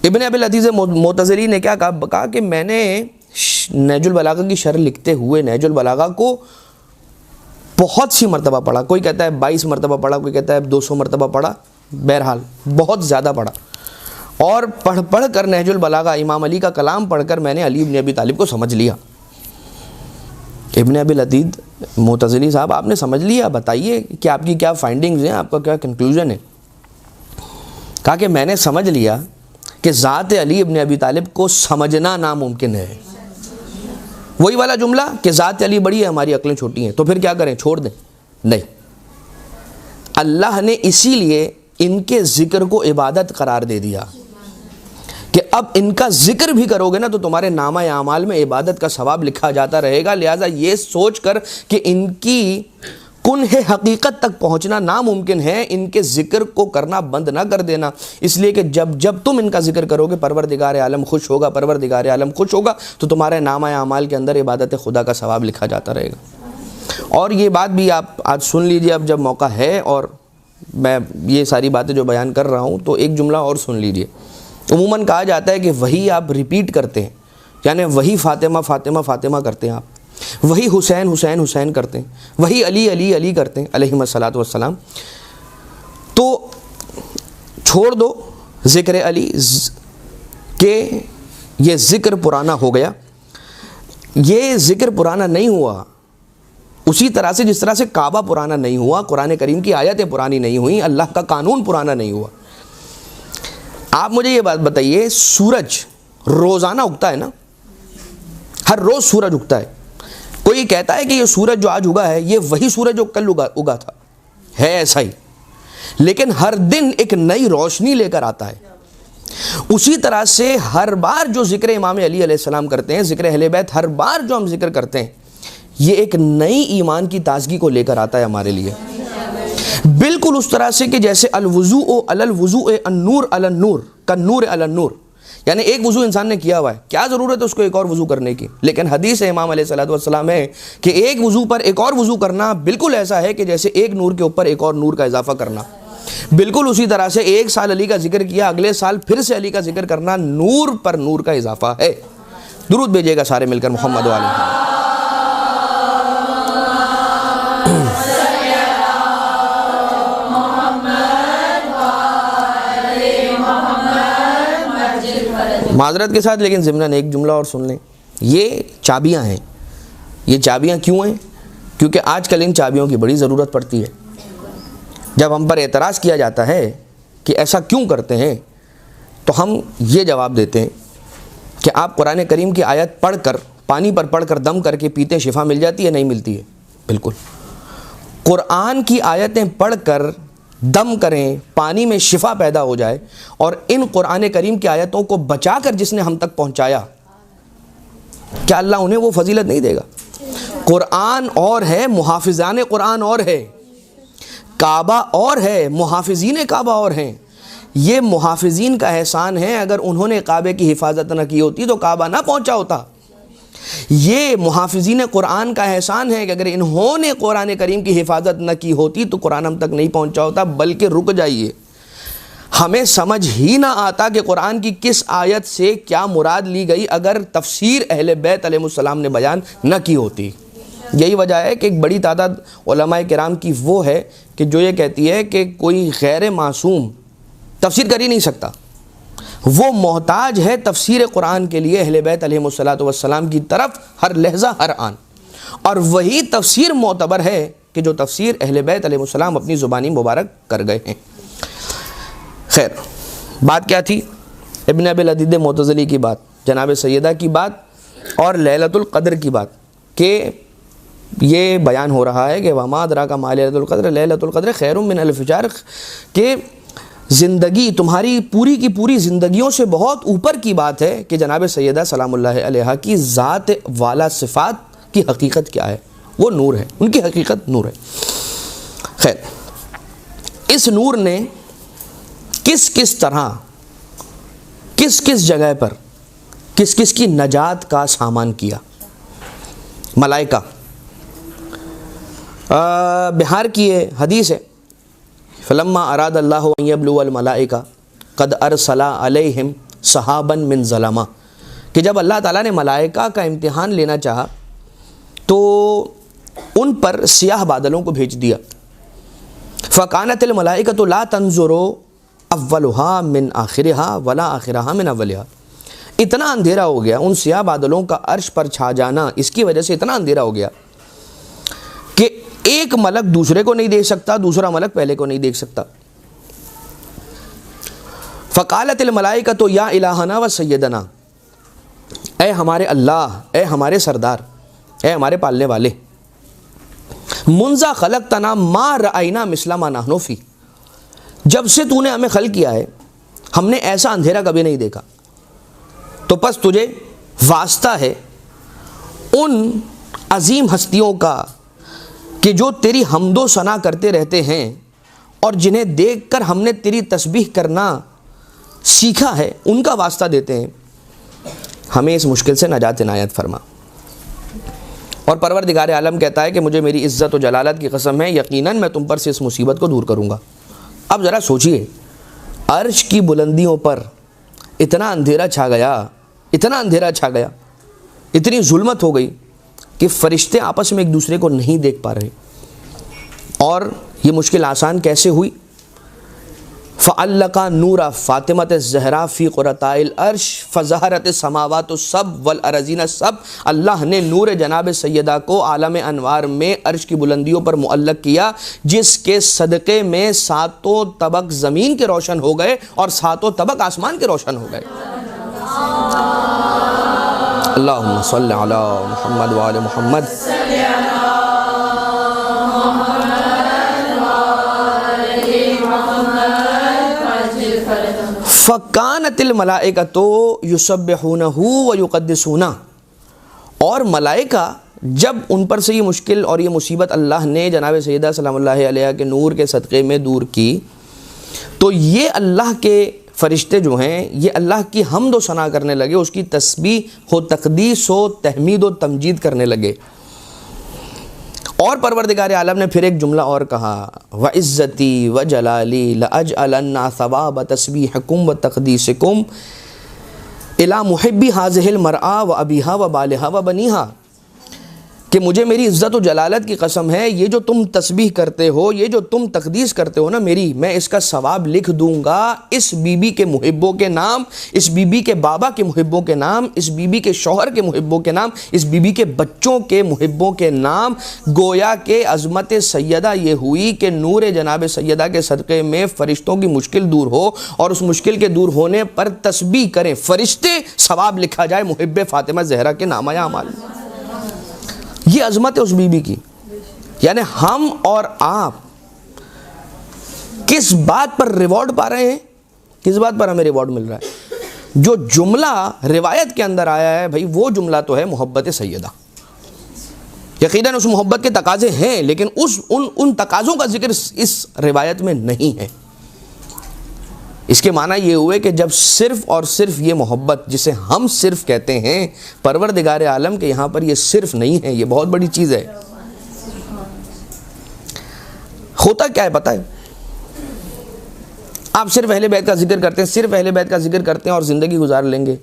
ابن ابی الحدید معتزلی نے کیا کہا کہ میں نے نہج البلاغہ کی شرح لکھتے ہوئے نہج البلاغہ کو بہت سی مرتبہ پڑھا. کوئی کہتا ہے 22 مرتبہ پڑھا, کوئی کہتا ہے 200 مرتبہ پڑھا, بہرحال بہت زیادہ پڑھا. اور پڑھ کر نہج البلاغہ امام علی کا کلام پڑھ کر میں نے علی ابن ابی طالب کو سمجھ لیا. ابن ابی العدید معتزلی صاحب, آپ نے سمجھ لیا, بتائیے کہ آپ کی کیا فائنڈنگز ہیں, آپ کا کیا کنکلوژن ہے. کہا کہ میں نے سمجھ لیا کہ ذات علی ابن ابی طالب کو سمجھنا ناممکن ہے. وہی والا جملہ کہ ذات علی بڑی ہے, ہماری عقلیں چھوٹی ہیں, تو پھر کیا کریں, چھوڑ دیں؟ نہیں, اللہ نے اسی لیے ان کے ذکر کو عبادت قرار دے دیا کہ اب ان کا ذکر بھی کرو گے نا تو تمہارے نامہ اعمال میں عبادت کا ثواب لکھا جاتا رہے گا. لہٰذا یہ سوچ کر کہ ان کی کنہ حقیقت تک پہنچنا ناممکن ہے, ان کے ذکر کو کرنا بند نہ کر دینا, اس لیے کہ جب تم ان کا ذکر کرو گے پروردگار عالم خوش ہوگا, پروردگار عالم خوش ہوگا تو تمہارے نامہ اعمال کے اندر عبادت خدا کا ثواب لکھا جاتا رہے گا. اور یہ بات بھی آپ آج سن لیجئے اب جب موقع ہے, اور میں یہ ساری باتیں جو بیان کر رہا ہوں تو ایک جملہ اور سن لیجئے. عموماً کہا جاتا ہے کہ وہی آپ ریپیٹ کرتے ہیں, یعنی وہی فاطمہ فاطمہ فاطمہ کرتے ہیں آپ, وہی حسین حسین حسین کرتے ہیں, وہی علی علی علی کرتے ہیں علیہم الصلاۃ والسلام. تو چھوڑ دو ذکر علی کہ یہ ذکر پرانا ہو گیا. یہ ذکر پرانا نہیں ہوا اسی طرح سے جس طرح سے کعبہ پرانا نہیں ہوا, قرآن کریم کی آیتیں پرانی نہیں ہوئیں, اللہ کا قانون پرانا نہیں ہوا. آپ مجھے یہ بات بتائیے, سورج روزانہ اگتا ہے نا, ہر روز سورج اگتا ہے. کوئی کہتا ہے کہ یہ سورج جو آج اگا ہے یہ وہی سورج جو کل اگا تھا, ہے ایسا ہی, لیکن ہر دن ایک نئی روشنی لے کر آتا ہے. اسی طرح سے ہر بار جو ذکر امام علی علیہ السلام کرتے ہیں, ذکر اہل بیت ہر بار جو ہم ذکر کرتے ہیں, یہ ایک نئی ایمان کی تازگی کو لے کر آتا ہے ہمارے لیے. بالکل اس طرح سے کہ جیسے الوضوء علی الوضوء النور علی النور کالنور علی النور, یعنی ایک وضو انسان نے کیا ہوا ہے, کیا ضرورت ہے اس کو ایک اور وضو کرنے کی. لیکن حدیث امام علیہ الصلوۃ والسلام ہے کہ ایک وضو پر ایک اور وضو کرنا بالکل ایسا ہے کہ جیسے ایک نور کے اوپر ایک اور نور کا اضافہ کرنا. بالکل اسی طرح سے ایک سال علی کا ذکر کیا, اگلے سال پھر سے علی کا ذکر کرنا نور پر نور کا اضافہ ہے. درود بھیجیے گا سارے مل کر محمد والے. معذرت کے ساتھ لیکن ضمناً ایک جملہ اور سن لیں. یہ چابیاں ہیں. یہ چابیاں کیوں ہیں؟ کیونکہ آج کل ان چابیوں کی بڑی ضرورت پڑتی ہے. جب ہم پر اعتراض کیا جاتا ہے کہ ایسا کیوں کرتے ہیں, تو ہم یہ جواب دیتے ہیں کہ آپ قرآن کریم کی آیت پڑھ کر, پانی پر پڑھ کر دم کر کے پیتے شفا مل جاتی ہے, نہیں ملتی ہے. بالکل قرآن کی آیتیں پڑھ کر دم کریں, پانی میں شفا پیدا ہو جائے, اور ان قرآن کریم کی آیتوں کو بچا کر جس نے ہم تک پہنچایا, کیا اللہ انہیں وہ فضیلت نہیں دے گا؟ قرآن اور ہے, محافظان قرآن اور ہے, کعبہ اور ہے, محافظین کعبہ اور ہیں. یہ محافظین کا احسان ہے, اگر انہوں نے کعبے کی حفاظت نہ کی ہوتی تو کعبہ نہ پہنچا ہوتا. یہ محافظین قرآن کا احسان ہے کہ اگر انہوں نے قرآن کریم کی حفاظت نہ کی ہوتی تو قرآن ہم تک نہیں پہنچا ہوتا. بلکہ رک جائیے, ہمیں سمجھ ہی نہ آتا کہ قرآن کی کس آیت سے کیا مراد لی گئی اگر تفسیر اہل بیت علیہ السلام نے بیان نہ کی ہوتی. یہی وجہ ہے کہ ایک بڑی تعداد علماء کرام کی وہ ہے کہ جو یہ کہتی ہے کہ کوئی غیر معصوم تفسیر کر ہی نہیں سکتا, وہ محتاج ہے تفسیر قرآن کے لیے اہل بیت علیہ السلام کی طرف ہر لحظہ ہر آن. اور وہی تفسیر معتبر ہے کہ جو تفسیر اہل بیت علیہ السلام اپنی زبانی مبارک کر گئے ہیں. خیر, بات کیا تھی؟ ابن ابی العدید معتزلی کی بات, جناب سیدہ کی بات, اور لیلۃ القدر کی بات, کہ یہ بیان ہو رہا ہے کہ وما ادراک ما لیلۃ القدر, لیلۃ القدر خیر من الف شہر, کہ زندگی تمہاری پوری کی پوری زندگیوں سے بہت اوپر کی بات ہے کہ جناب سیدہ سلام اللہ علیہا کی ذات والا صفات کی حقیقت کیا ہے. وہ نور ہے, ان کی حقیقت نور ہے. خیر, اس نور نے کس کس طرح, کس کس جگہ پر, کس کس کی نجات کا سامان کیا؟ ملائکہ. بہار کی یہ حدیث ہے, فلما اراد اللہ ان یبلو الملائکہ قد ارسلا علیہم صحابا من ظلمہ, کہ جب اللہ تعالیٰ نے ملائکہ کا امتحان لینا چاہا تو ان پر سیاہ بادلوں کو بھیج دیا. فَقَانَتِ الْمَلَائِكَةُ لَا تَنْظُرُ أَوَّلُهَا مِنْ آخِرِهَا وَلَا آخِرَهَا مِنْ أَوَّلِهَا. اتنا اندھیرا ہو گیا، ان سیاہ بادلوں کا عرش پر چھا جانا اس کی وجہ سے اتنا اندھیرا ہو گیا کہ ایک ملک دوسرے کو نہیں دیکھ سکتا، دوسرا ملک پہلے کو نہیں دیکھ سکتا. فَقَالَتِ الْمَلَائِكَةُ يَا إِلَٰهَنَا وَسَيِّدَنَا، اے ہمارے اللہ، اے ہمارے سردار، اے ہمارے پالنے والے، منذ خلقتنا ما رأینا مثل ما نحن فی، جب سے تو نے ہمیں خلق کیا ہے ہم نے ایسا اندھیرا کبھی نہیں دیکھا. تو پس تجھے واسطہ ہے ان عظیم ہستیوں کا کہ جو تیری حمد و ثنا کرتے رہتے ہیں اور جنہیں دیکھ کر ہم نے تیری تسبیح کرنا سیکھا ہے، ان کا واسطہ دیتے ہیں، ہمیں اس مشکل سے نجات عنایت فرما. اور پروردگار عالم کہتا ہے کہ مجھے میری عزت و جلالت کی قسم ہے، یقیناً میں تم پر سے اس مصیبت کو دور کروں گا. اب ذرا سوچئے، عرش کی بلندیوں پر اتنا اندھیرا چھا گیا، اتنا اندھیرا چھا گیا، اتنی ظلمت ہو گئی کہ فرشتے آپس میں ایک دوسرے کو نہیں دیکھ پا رہے. اور یہ مشکل آسان کیسے ہوئی؟ فَعَلَّقَ نُورَ فاطمۃ الزہرا فی قرۃ العرش فظہرت السماوات السبع والارضین السبع. اللہ نے نور جناب سیدہ کو عالم انوار میں عرش کی بلندیوں پر معلق کیا، جس کے صدقے میں 7 طبق زمین کے روشن ہو گئے اور 7 طبق آسمان کے روشن ہو گئے. اللہم صلی علی محمد وآل محمد. فَكَانَتِ الْمَلَائِكَةُ يُسَبِّحُونَهُ وَيُقَدِّسُونَهُ، اور ملائکہ جب ان پر سے یہ مشکل اور یہ مصیبت اللہ نے جناب سیدہ سلام اللہ علیہ کے نور کے صدقے میں دور کی، تو یہ اللہ کے فرشتے جو ہیں یہ اللہ کی حمد و ثنا کرنے لگے، اس کی تسبیح و تقدیس و تحمید و تمجید کرنے لگے. اور پروردگار عالم نے پھر ایک جملہ اور کہا، وَعِزَّتِي وَجَلَالِي لَأَجْعَلَنَّ ثَوَابَ تَسْبِيحِكُمْ وَتَقْدِيسِكُمْ إِلَى مُحِبِّ هَذِهِ الْمَرْأَةِ وَأَبِيهَا وَبَالِهَا وَبَنِيهَا، کہ مجھے میری عزت و جلالت کی قسم ہے، یہ جو تم تسبیح کرتے ہو، یہ جو تم تقدیس کرتے ہو نا میری، میں اس کا ثواب لکھ دوں گا اس بی بی کے محبوں کے نام، اس بی بی کے بابا کے محبوں کے نام، اس بی بی کے شوہر کے محبوں کے نام، اس بی بی کے بچوں کے محبوں کے نام. گویا کہ عظمت سیدہ یہ ہوئی کہ نور جناب سیدہ کے صدقے میں فرشتوں کی مشکل دور ہو، اور اس مشکل کے دور ہونے پر تسبیح کریں فرشتے، ثواب لکھا جائے محب فاطمہ زہرا کے نامہ اعمال. یہ عظمت ہے اس بی بی کی. یعنی ہم اور آپ کس بات پر ریوارڈ پا رہے ہیں، کس بات پر ہمیں ریوارڈ مل رہا ہے؟ جو جملہ روایت کے اندر آیا ہے بھائی، وہ جملہ تو ہے محبت سیدہ. یقیناً اس محبت کے تقاضے ہیں، لیکن ان تقاضوں کا ذکر اس روایت میں نہیں ہے. اس کے معنی یہ ہوئے کہ جب صرف اور صرف یہ محبت جسے ہم صرف کہتے ہیں، پروردگار عالم کے یہاں پر یہ صرف نہیں ہے، یہ بہت بڑی چیز ہے. ہوتا کیا ہے پتہ ہے؟ آپ صرف اہل بیت کا ذکر کرتے ہیں، صرف اہل بیت کا ذکر کرتے ہیں اور زندگی گزار لیں گے.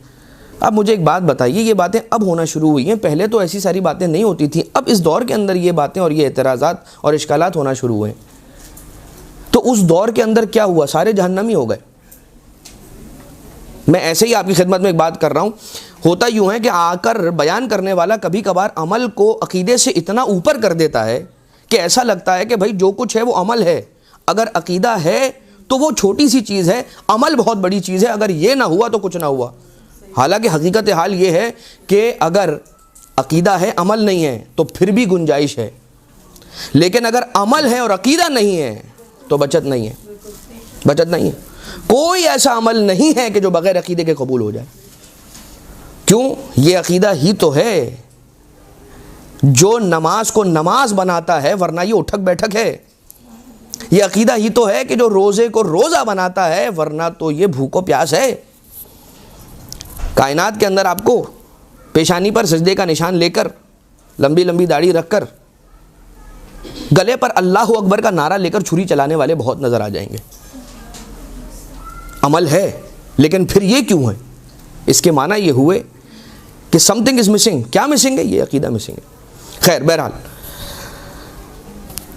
اب مجھے ایک بات بتائیے، یہ باتیں اب ہونا شروع ہوئی ہیں، پہلے تو ایسی ساری باتیں نہیں ہوتی تھیں. اب اس دور کے اندر یہ باتیں اور یہ اعتراضات اور اشکالات ہونا شروع ہوئے. تو اس دور کے اندر کیا ہوا؟ سارے جہنمی ہو گئے. میں ایسے ہی آپ کی خدمت میں ایک بات کر رہا ہوں. ہوتا یوں ہے کہ آ کر بیان کرنے والا کبھی کبھار عمل کو عقیدے سے اتنا اوپر کر دیتا ہے کہ ایسا لگتا ہے کہ بھائی جو کچھ ہے وہ عمل ہے. اگر عقیدہ ہے تو وہ چھوٹی سی چیز ہے، عمل بہت بڑی چیز ہے. اگر یہ نہ ہوا تو کچھ نہ ہوا. حالانکہ حقیقت حال یہ ہے کہ اگر عقیدہ ہے عمل نہیں ہے تو پھر بھی گنجائش ہے، لیکن اگر عمل ہے اور عقیدہ نہیں ہے تو بچت نہیں ہے، بچت نہیں ہے. کوئی ایسا عمل نہیں ہے کہ جو بغیر عقیدے کے قبول ہو جائے. کیوں؟ یہ عقیدہ ہی تو ہے جو نماز کو نماز بناتا ہے، ورنہ یہ اٹھک بیٹھک ہے. یہ عقیدہ ہی تو ہے کہ جو روزے کو روزہ بناتا ہے، ورنہ تو یہ بھوک و پیاس ہے. کائنات کے اندر آپ کو پیشانی پر سجدے کا نشان لے کر، لمبی لمبی داڑھی رکھ کر، گلے پر اللہ اکبر کا نعرہ لے کر چھری چلانے والے بہت نظر آ جائیں گے. عمل ہے لیکن پھر یہ کیوں ہے؟ اس کے معنی یہ ہوئے کہ سم تھنگ از مسنگ. کیا مسنگ ہے؟ یہ عقیدہ مسنگ ہے. خیر بہرحال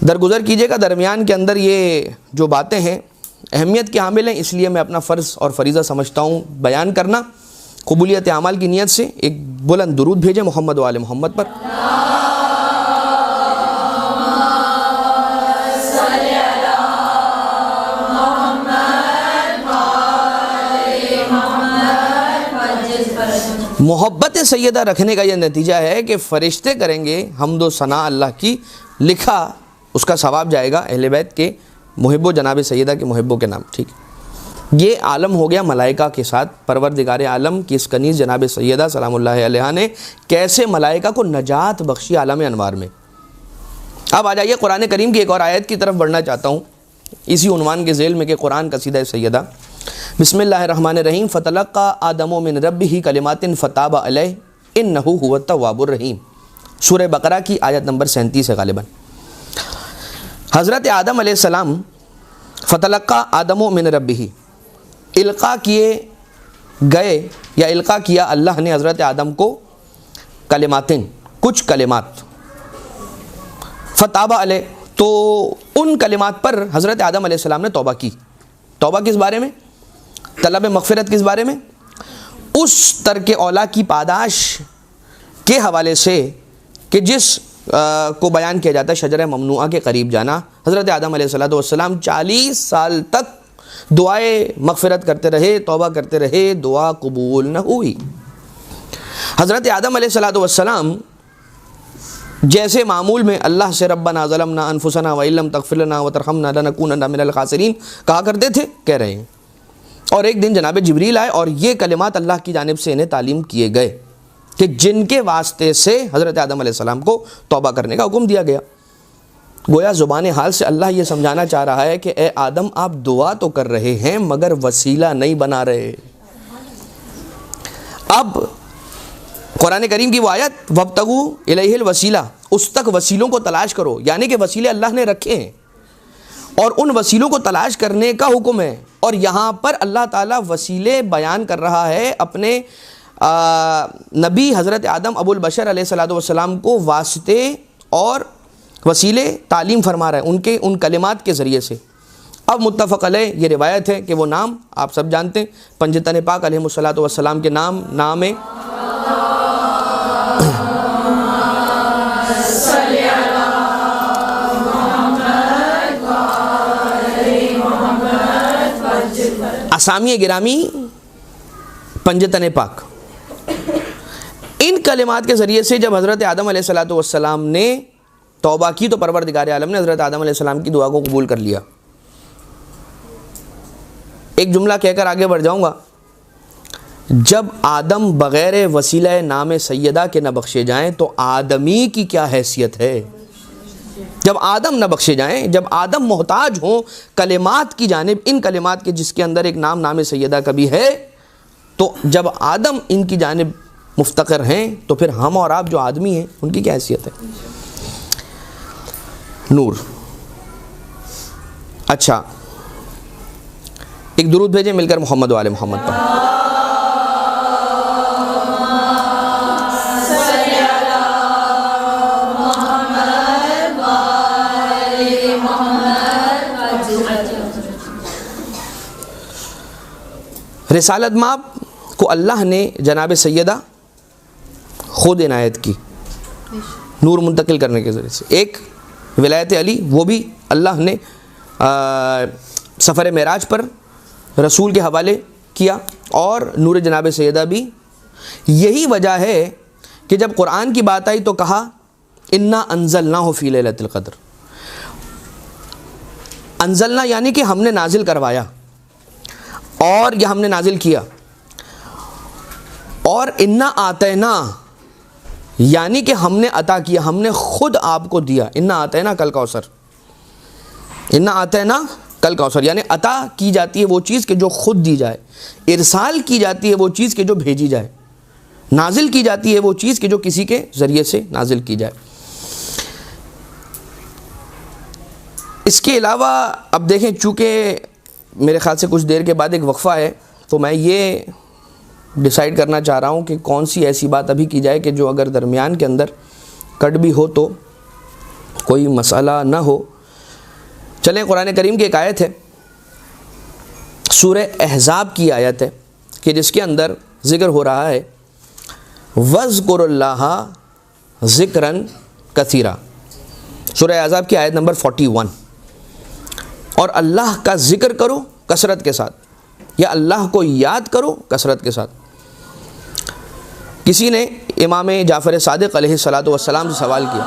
درگزر کیجیے گا. درمیان کے اندر یہ جو باتیں ہیں اہمیت کے حامل ہیں، اس لیے میں اپنا فرض اور فریضہ سمجھتا ہوں بیان کرنا. قبولیت اعمال کی نیت سے ایک بلند درود بھیجیں محمد و آل محمد پر. محبت سیدہ رکھنے کا یہ نتیجہ ہے کہ فرشتے کریں گے حمد و ثنا اللہ کی، لکھا اس کا ثواب جائے گا اہل بیت کے محب و جناب سیدہ کے محبوں کے نام. ٹھیک، یہ عالم ہو گیا ملائکہ کے ساتھ. پروردگار عالم کی اس کنیز جناب سیدہ سلام اللہ علیہا نے کیسے ملائکہ کو نجات بخشی عالم انوار میں. اب آ جائیے قرآن کریم کی ایک اور آیت کی طرف بڑھنا چاہتا ہوں اسی عنوان کے ذیل میں کہ قرآن قصیدہ سیدہ. بسم اللہ الرحمن الرحیم. فتلقى آدم من ربه کلمات فتاب علیہ انہ هو التواب الرحیم. سورہ بقرہ کی آیت نمبر 37 ہے غالباً. حضرت آدم علیہ السلام فتلقى آدم من ربه، القاء کیے گئے یا القاء کیا اللہ نے حضرت آدم کو کلمات، کچھ کلمات. فتاب علیہ، تو ان کلمات پر حضرت آدم علیہ السلام نے توبہ کی. توبہ کس بارے میں؟ طلب مغفرت کس بارے میں؟ اس ترک اولا کی پاداش کے حوالے سے کہ جس کو بیان کیا جاتا ہے شجرہ ممنوعہ کے قریب جانا. حضرت آدم علیہ السلام 40 سال تک دعائے مغفرت کرتے رہے، توبہ کرتے رہے، دعا قبول نہ ہوئی. حضرت آدم علیہ السلام جیسے معمول میں اللہ سے ربنا ظلمنا انفسنا وان لم تغفر لنا وترحمنا لنکونن من الخاسرین کہا کرتے تھے، کہہ رہے ہیں. اور ایک دن جناب جبریل آئے اور یہ کلمات اللہ کی جانب سے انہیں تعلیم کیے گئے کہ جن کے واسطے سے حضرت آدم علیہ السلام کو توبہ کرنے کا حکم دیا گیا. گویا زبان حال سے اللہ یہ سمجھانا چاہ رہا ہے کہ اے آدم آپ دعا تو کر رہے ہیں مگر وسیلہ نہیں بنا رہے. اب قرآن کریم کی وہ آیت وابتغوا الیہ الوسیلہ، اس تک وسیلوں کو تلاش کرو، یعنی کہ وسیلے اللہ نے رکھے ہیں اور ان وسیلوں کو تلاش کرنے کا حکم ہے. اور یہاں پر اللہ تعالیٰ وسیلے بیان کر رہا ہے اپنے نبی حضرت آدم ابو البشر علیہ السلام کو واسطے اور وسیلے تعلیم فرما رہا ہے ان کلمات کے ذریعے سے. اب متفق علیہ یہ روایت ہے کہ وہ نام آپ سب جانتے ہیں، پنجتن پاک علیہ السلام کے نام اسامی گرامی پنجتن پاک. ان کلمات کے ذریعے سے جب حضرت آدم علیہ السلام نے توبہ کی تو پروردگار عالم نے حضرت آدم علیہ السلام کی دعا کو قبول کر لیا. ایک جملہ کہہ کر آگے بڑھ جاؤں گا. جب آدم بغیر وسیلہ نام سیدہ کے نہ بخشے جائیں تو آدمی کی کیا حیثیت ہے؟ جب آدم نہ بخشے جائیں، جب آدم محتاج ہوں کلمات کی جانب، ان کلمات کے جس کے اندر ایک نام سیدہ کا بھی ہے، تو جب آدم ان کی جانب مفتقر ہیں تو پھر ہم اور آپ جو آدمی ہیں ان کی کیا حیثیت ہے؟ نور. اچھا ایک درود بھیجیں مل کر محمد و آل محمد پر. رسالت مآب کو اللہ نے جناب سیدہ خود عنایت کی نور منتقل کرنے کے ذریعے سے. ایک ولایت علی وہ بھی اللہ نے سفر معراج پر رسول کے حوالے کیا، اور نور جناب سیدہ بھی. یہی وجہ ہے کہ جب قرآن کی بات آئی تو کہا انا انزلناہ فی لیلۃ القدر. انزلنا یعنی کہ ہم نے نازل کروایا اور یہ ہم نے نازل کیا. اور انا آتینا یعنی کہ ہم نے عطا کیا، ہم نے خود آپ کو دیا. انا آتینا کل کوثر، انا آتینا کل کوثر یعنی عطا کی جاتی ہے وہ چیز کہ جو خود دی جائے، ارسال کی جاتی ہے وہ چیز کہ جو بھیجی جائے، نازل کی جاتی ہے وہ چیز کہ جو کسی کے ذریعے سے نازل کی جائے. اس کے علاوہ اب دیکھیں چونکہ میرے خیال سے کچھ دیر کے بعد ایک وقفہ ہے تو میں یہ ڈیسائیڈ کرنا چاہ رہا ہوں کہ کون سی ایسی بات ابھی کی جائے کہ جو اگر درمیان کے اندر کٹ بھی ہو تو کوئی مسئلہ نہ ہو۔ چلیں، قرآن کریم کی ایک آیت ہے، سورہ احزاب کی آیت ہے کہ جس کے اندر ذکر ہو رہا ہے وَاذْكُرُوا اللَّهَ ذِكْرًا كَثِيرًا، سورہ احزاب کی آیت نمبر 41، اور اللہ کا ذکر کرو کثرت کے ساتھ، یا اللہ کو یاد کرو کثرت کے ساتھ۔ کسی نے امام جعفر صادق علیہ الصلاۃ والسلام سے سوال کیا،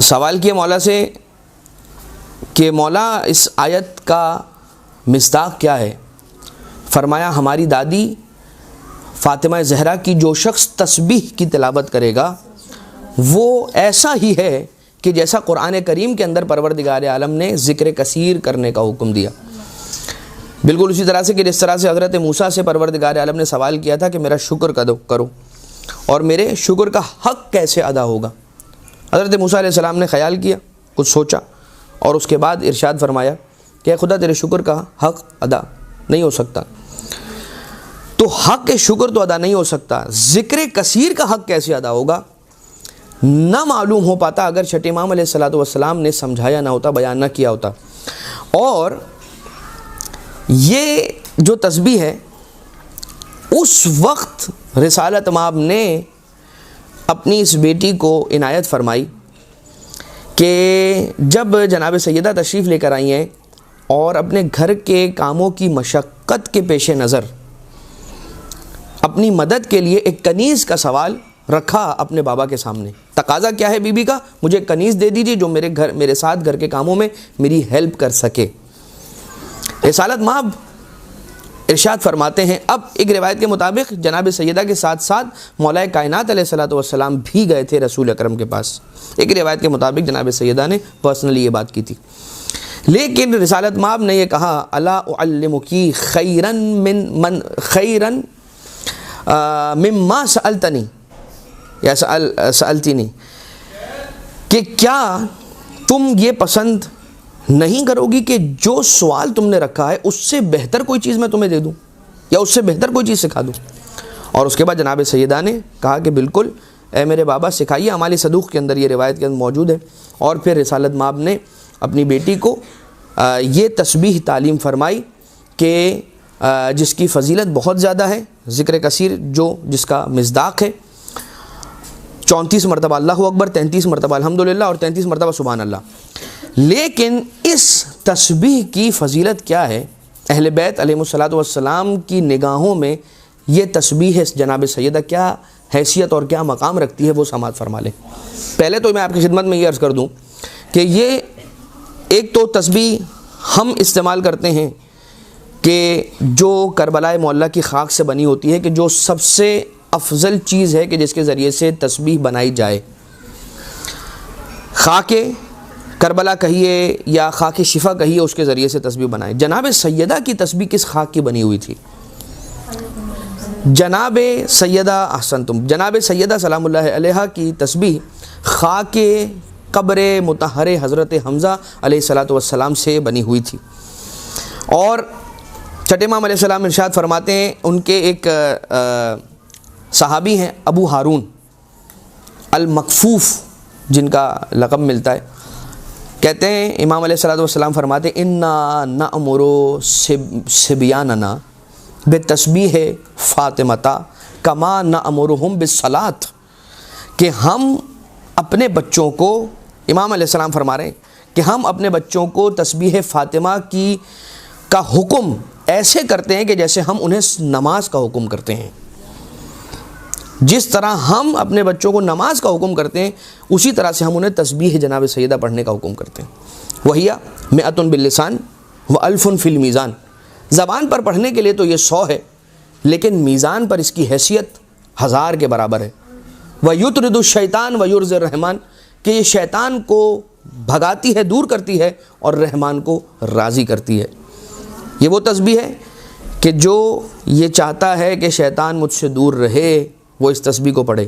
سوال کیا مولا سے کہ مولا اس آیت کا مصداق کیا ہے؟ فرمایا ہماری دادی فاطمہ زہرا کی جو شخص تسبیح کی تلاوت کرے گا وہ ایسا ہی ہے کہ جیسا قرآن کریم کے اندر پروردگار عالم نے ذکر کثیر کرنے کا حکم دیا۔ بالکل اسی طرح سے کہ جس طرح سے حضرت موسیٰ سے پروردگار عالم نے سوال کیا تھا کہ میرا شکر کرو اور میرے شکر کا حق کیسے ادا ہوگا۔ حضرت موسیٰ علیہ السلام نے خیال کیا، کچھ سوچا، اور اس کے بعد ارشاد فرمایا کہ اے خدا تیرے شکر کا حق ادا نہیں ہو سکتا، تو حق شکر تو ادا نہیں ہو سکتا، ذکر کثیر کا حق کیسے ادا ہوگا؟ نہ معلوم ہو پاتا اگر چھٹے امام علیہ الصلوۃ والسلام نے سمجھایا نہ ہوتا، بیان نہ کیا ہوتا۔ اور یہ جو تسبیح ہے اس وقت رسالت مآب نے اپنی اس بیٹی کو عنایت فرمائی کہ جب جناب سیدہ تشریف لے کر آئی ہیں اور اپنے گھر کے کاموں کی مشقت کے پیش نظر اپنی مدد کے لیے ایک کنیز کا سوال رکھا اپنے بابا کے سامنے۔ تقاضا کیا ہے بیوی کا؟ مجھے ایک کنیز دے دیجیے جو میرے ساتھ گھر کے کاموں میں میری ہیلپ کر سکے۔ رسالت مآب ارشاد فرماتے ہیں، اب ایک روایت کے مطابق جناب سیدہ کے ساتھ ساتھ مولا کائنات علیہ الصلوۃ والسلام بھی گئے تھے رسول اکرم کے پاس۔ ایک روایت کے مطابق جناب سیدہ نے پرسنلی یہ بات کی تھی، لیکن رسالت مآب نے یہ کہا الا اعلمکی خیرا مما سألتنی یا سألتنی، کہ کیا تم یہ پسند نہیں کرو گی کہ جو سوال تم نے رکھا ہے اس سے بہتر کوئی چیز میں تمہیں دے دوں یا اس سے بہتر کوئی چیز سکھا دوں؟ اور اس کے بعد جناب سیدہ نے کہا کہ بالکل اے میرے بابا سکھائیے، اعمال صدوق کے اندر یہ روایت کے اندر موجود ہے۔ اور پھر رسالت مآب نے اپنی بیٹی کو یہ تسبیح تعلیم فرمائی کہ جس کی فضیلت بہت زیادہ ہے، ذکر کثیر جس کا مصداق ہے 34 مرتبہ اللہ اکبر، 33 مرتبہ الحمدللہ اور 33 مرتبہ سبحان اللہ۔ لیکن اس تسبیح کی فضیلت کیا ہے؟ اہل بیت علیہ الصلوۃ والسلام کی نگاہوں میں یہ تسبیح جناب سیدہ کیا حیثیت اور کیا مقام رکھتی ہے وہ سماعت فرما لیں۔ پہلے تو میں آپ کی خدمت میں یہ عرض کر دوں کہ یہ ایک تو تسبیح ہم استعمال کرتے ہیں کہ جو کربلائے معلیٰ کی خاک سے بنی ہوتی ہے، کہ جو سب سے افضل چیز ہے کہ جس کے ذریعے سے تسبیح بنائی جائے، خاک کربلا کہیے یا خاک شفا کہیے، اس کے ذریعے سے تسبیح بنائے۔ جناب سیدہ کی تسبیح کس خاک کی بنی ہوئی تھی؟ جناب سیدہ سلام اللہ علیہ کی تسبیح خاک قبر مطہر حضرت حمزہ علیہ الصلوۃ والسلام سے بنی ہوئی تھی۔ اور چھٹے امام علیہ السلام ارشاد فرماتے ہیں، ان کے ایک صحابی ہیں ابو ہارون المکفوف جن کا لقب ملتا ہے، کہتے ہیں امام علیہ الصلوۃ والسلام فرماتے ہیں انا نأمر صبیاننا بتسبیح فاطمہ کما نأمرہم بالصلاۃ، کہ ہم اپنے بچوں کو، امام علیہ السلام فرما رہے ہیں کہ ہم اپنے بچوں کو تسبیح فاطمہ کا حکم ایسے کرتے ہیں کہ جیسے ہم انہیں نماز کا حکم کرتے ہیں۔ جس طرح ہم اپنے بچوں کو نماز کا حکم کرتے ہیں اسی طرح سے ہم انہیں تسبیح جناب سیدہ پڑھنے کا حکم کرتے ہیں۔ وہی مئۃ باللسان و الف فی المیزان، زبان پر پڑھنے کے لیے تو یہ 100 ہے، لیکن میزان پر اس کی حیثیت 1000 کے برابر ہے۔ وَيُطْرِدُ الشَّيْطَانُ وَيُرْضِي الرَّحْمَانُ، کہ یہ شیطان کو بھگاتی ہے، دور کرتی ہے، اور رحمان کو راضی کرتی ہے۔ یہ وہ تسبیح ہے کہ جو یہ چاہتا ہے کہ شیطان مجھ سے دور رہے وہ اس تسبیح کو پڑھے،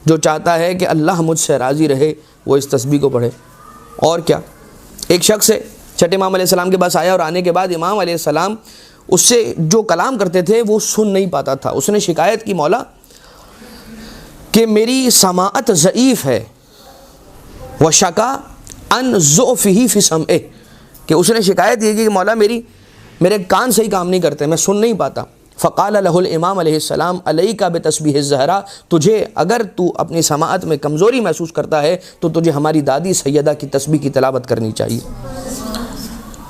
جو چاہتا ہے کہ اللہ مجھ سے راضی رہے وہ اس تسبیح کو پڑھے۔ اور کیا، ایک شخص ہے چھٹے امام علیہ السلام کے پاس آیا اور آنے کے بعد امام علیہ السلام اس سے جو کلام کرتے تھے وہ سن نہیں پاتا تھا۔ اس نے شکایت کی، مولا کہ میری سماعت ضعیف ہے، وشکا ان ضعفہ فی سمعہ، کہ اس نے شکایت یہ کی کہ مولا میرے کان صحیح کام نہیں کرتے، میں سن نہیں پاتا۔ فقال لہ الامام علیہ السلام علیک بتسبیح الزہرا، تجھے اگر تو اپنی سماعت میں کمزوری محسوس کرتا ہے تو تجھے ہماری دادی سیدہ کی تسبیح کی تلاوت کرنی چاہیے۔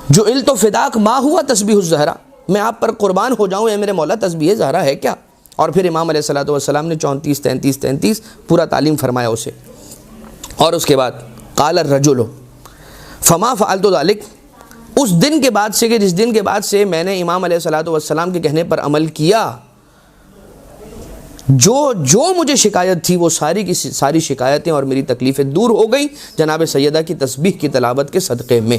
جعلت فداک ما ہوا تسبیح الزہرا، میں آپ پر قربان ہو جاؤں اے میرے مولا، تسبیح زہرا ہے کیا؟ اور پھر امام علیہ السلام نے 34 33 پورا تعلیم فرمایا اسے۔ اور اس کے بعد قال الرجل فما فعلت ذلک، اس دن کے بعد سے کہ جس دن کے بعد سے میں نے امام علیہ السلام کے کہنے پر عمل کیا، جو مجھے شکایت تھی وہ ساری کی ساری شکایتیں اور میری تکلیفیں دور ہو گئیں جناب سیدہ کی تسبیح کی تلاوت کے صدقے میں۔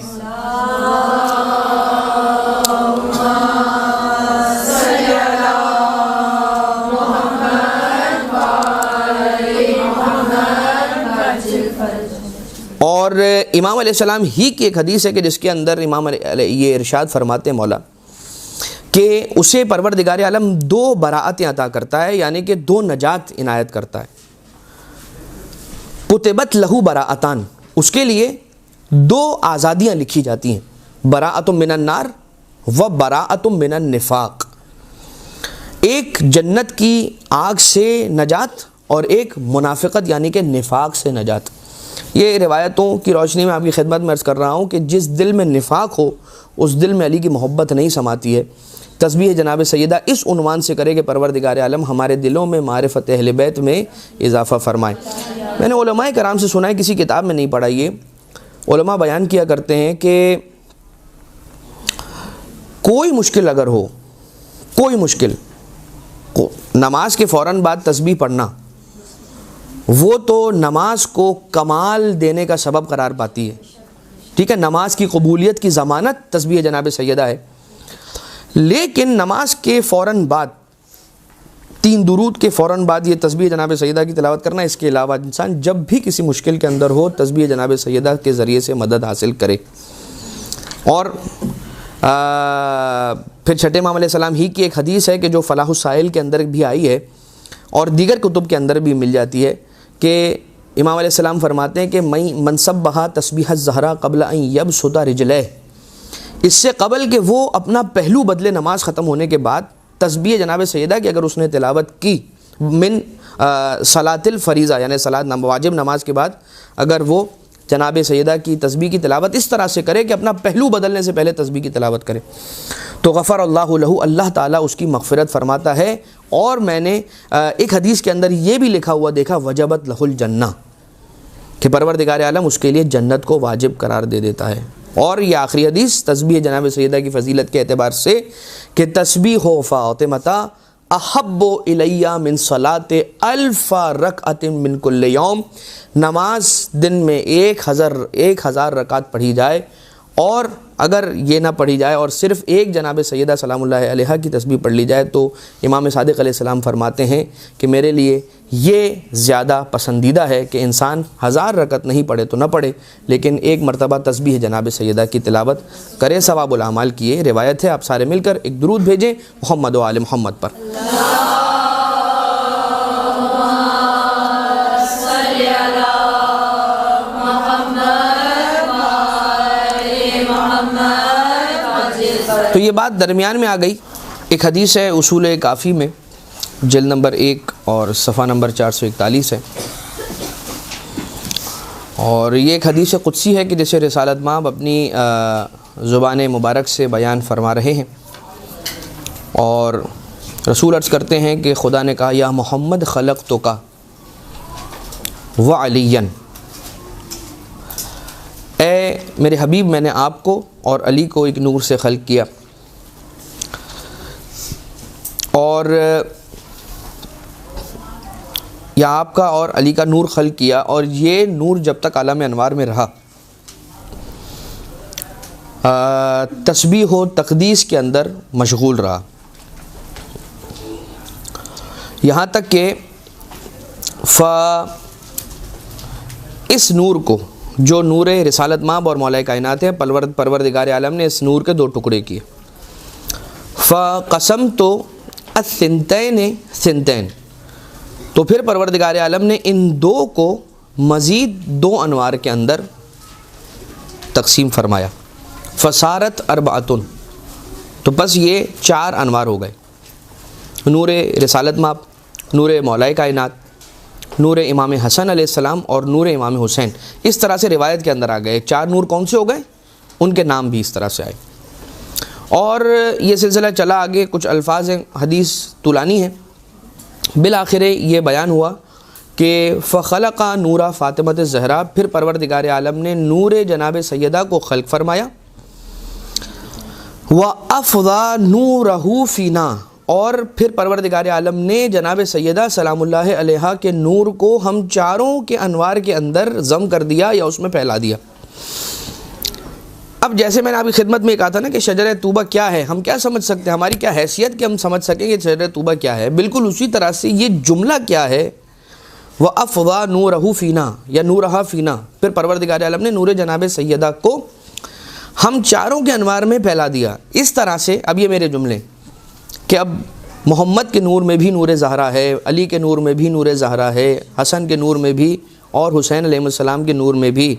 اور امام علیہ السلام ہی کی ایک حدیث ہے کہ جس کے اندر امام یہ ارشاد فرماتے ہیں مولا کہ اسے پروردگار عالم 2 براعتیں عطا کرتا ہے، یعنی کہ 2 نجات عنایت کرتا ہے۔ کتبت لہو براعتان، اس کے لیے 2 آزادیاں لکھی جاتی ہیں، براعت من النار و براعت من النفاق، ایک جنت کی آگ سے نجات اور ایک منافقت یعنی کہ نفاق سے نجات۔ یہ روایتوں کی روشنی میں آپ کی خدمت میں عرض کر رہا ہوں کہ جس دل میں نفاق ہو اس دل میں علی کی محبت نہیں سماتی ہے۔ تسبیح جناب سیدہ اس عنوان سے کرے کہ پروردگار عالم ہمارے دلوں میں معرفت اہل بیت میں اضافہ فرمائے۔ میں نے علماء کرام سے سنا ہے، کسی کتاب میں نہیں پڑھا، یہ علماء بیان کیا کرتے ہیں کہ کوئی مشکل اگر ہو، کوئی مشکل، نماز کے فوراً بعد تسبیح پڑھنا وہ تو نماز کو کمال دینے کا سبب قرار پاتی ہے، ٹھیک ہے، نماز کی قبولیت کی ضمانت تسبیح جناب سیدہ ہے، لیکن نماز کے فوراً بعد 3 درود کے فوراً بعد یہ تسبیح جناب سیدہ کی تلاوت کرنا، اس کے علاوہ انسان جب بھی کسی مشکل کے اندر ہو تسبیح جناب سیدہ کے ذریعے سے مدد حاصل کرے۔ اور پھر چھٹے امام علیہ السلام ہی کی ایک حدیث ہے کہ جو فلاح السائل کے اندر بھی آئی ہے اور دیگر کتب کے اندر بھی مل جاتی ہے کہ امام علیہ السلام فرماتے ہیں کہ من سبح تسبیح الزہرا قبل ان یبسط رجلہ، اس سے قبل کہ وہ اپنا پہلو بدلے نماز ختم ہونے کے بعد تسبیح جناب سیدہ کی اگر اس نے تلاوت کی من صلاۃ الفریضہ یعنی واجب نماز کے بعد اگر وہ جناب سیدہ کی تسبیح کی تلاوت اس طرح سے کرے کہ اپنا پہلو بدلنے سے پہلے تسبیح کی تلاوت کرے تو غفر اللہ لہ، اللہ تعالیٰ اس کی مغفرت فرماتا ہے۔ اور میں نے ایک حدیث کے اندر یہ بھی لکھا ہوا دیکھا وجبت لہ الجنہ، کہ پروردگار عالم اس کے لیے جنت کو واجب قرار دے دیتا ہے۔ اور یہ آخری حدیث تسبیح جناب سیدہ کی فضیلت کے اعتبار سے کہ تسبیح فاطمہ احب الی من صلاۃ 1000 رکعت من کل یوم، نماز دن میں 1000 رکعت پڑھی جائے اور اگر یہ نہ پڑھی جائے اور صرف ایک جناب سیدہ سلام اللہ علیہا کی تسبیح پڑھ لی جائے تو امام صادق علیہ السلام فرماتے ہیں کہ میرے لیے یہ زیادہ پسندیدہ ہے کہ انسان 1000 رکعت نہیں پڑھے تو نہ پڑھے لیکن ایک مرتبہ تسبیح جناب سیدہ کی تلاوت کرے، ثواب الاعمال کیے۔ روایت ہے، آپ سارے مل کر ایک درود بھیجیں محمد و آل محمد پر۔ تو یہ بات درمیان میں آ گئی، ایک حدیث ہے اصول کافی میں جلد نمبر 1 اور صفحہ نمبر 441 ہے، اور یہ ایک حدیث قدسی ہے کہ جسے رسالت مآب اپنی زبان مبارک سے بیان فرما رہے ہیں، اور رسول عرض کرتے ہیں کہ خدا نے کہا یا محمد خلقتک وعلیا، اے میرے حبیب میں نے آپ کو اور علی کو ایک نور سے خلق کیا، اور یا آپ کا اور علی کا نور خلق کیا، اور یہ نور جب تک عالم انوار میں رہا تسبیح و تقدیس کے اندر مشغول رہا، یہاں تک کہ اس نور کو جو نور رسالت مآب اور مولا کائنات ہے، پروردگار عالم نے اس نور کے دو ٹکڑے کیے. فقسمت الثنتین ثنتین، تو پھر پروردگار عالم نے ان دو کو مزید دو انوار کے اندر تقسیم فرمایا. فصارت اربعۃ، تو بس یہ چار انوار ہو گئے، نور رسالت مآب، نور مولا کائنات، نور امام حسن علیہ السلام اور نور امام حسین. اس طرح سے روایت کے اندر آ گئے. چار نور کون سے ہو گئے؟ ان کے نام بھی اس طرح سے آئے. اور یہ سلسلہ چلا آگے، کچھ الفاظ ہیں، حدیث طولانی ہے. بالآخر یہ بیان ہوا کہ فخلق نور فاطمۃ الزہرا، پھر پروردگار عالم نے نور جناب سیدہ کو خلق فرمایا. وَأَفْضَى نُورَهُ فِينَا، اور پھر پروردگار عالم نے جناب سیدہ سلام اللہ علیہا کے نور کو ہم چاروں کے انوار کے اندر ضم کر دیا یا اس میں پھیلا دیا. اب جیسے میں نے آپ کی خدمت میں کہا تھا نا کہ شجرہ طوبہ کیا ہے، ہم کیا سمجھ سکتے ہیں، ہماری کیا حیثیت کہ ہم سمجھ سکیں کہ شجرہ طوبہ کیا ہے، بالکل اسی طرح سے یہ جملہ کیا ہے، وَأَفْضَى نُورَهُ فِينَا یا نورہا فینا. پھر پروردگار عالم نے نور جناب سیدہ کو ہم چاروں کے انوار میں پھیلا دیا. اس طرح سے اب یہ میرے جملے کہ اب محمد کے نور میں بھی نور زہرا ہے، علی کے نور میں بھی نور زہرا ہے، حسن کے نور میں بھی اور حسین علیہ السلام کے نور میں بھی.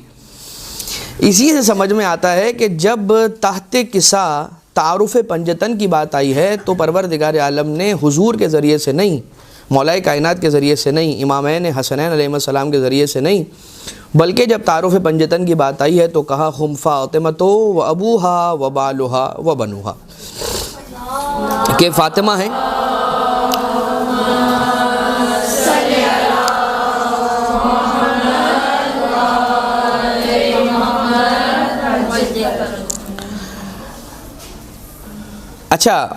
اسی سے سمجھ میں آتا ہے کہ جب تحت قصہ تعارف پنجتن کی بات آئی ہے تو پروردگار عالم نے حضور کے ذریعے سے نہیں، مولا کائنات کے ذریعے سے نہیں، امامین حسنین علیہ السلام کے ذریعے سے نہیں، بلکہ جب تعارف پنجتن کی بات آئی ہے تو کہا ہم فاطمۃ و ابوہا و بالہا و بنوہا، کہ فاطمہ ہیں اچھا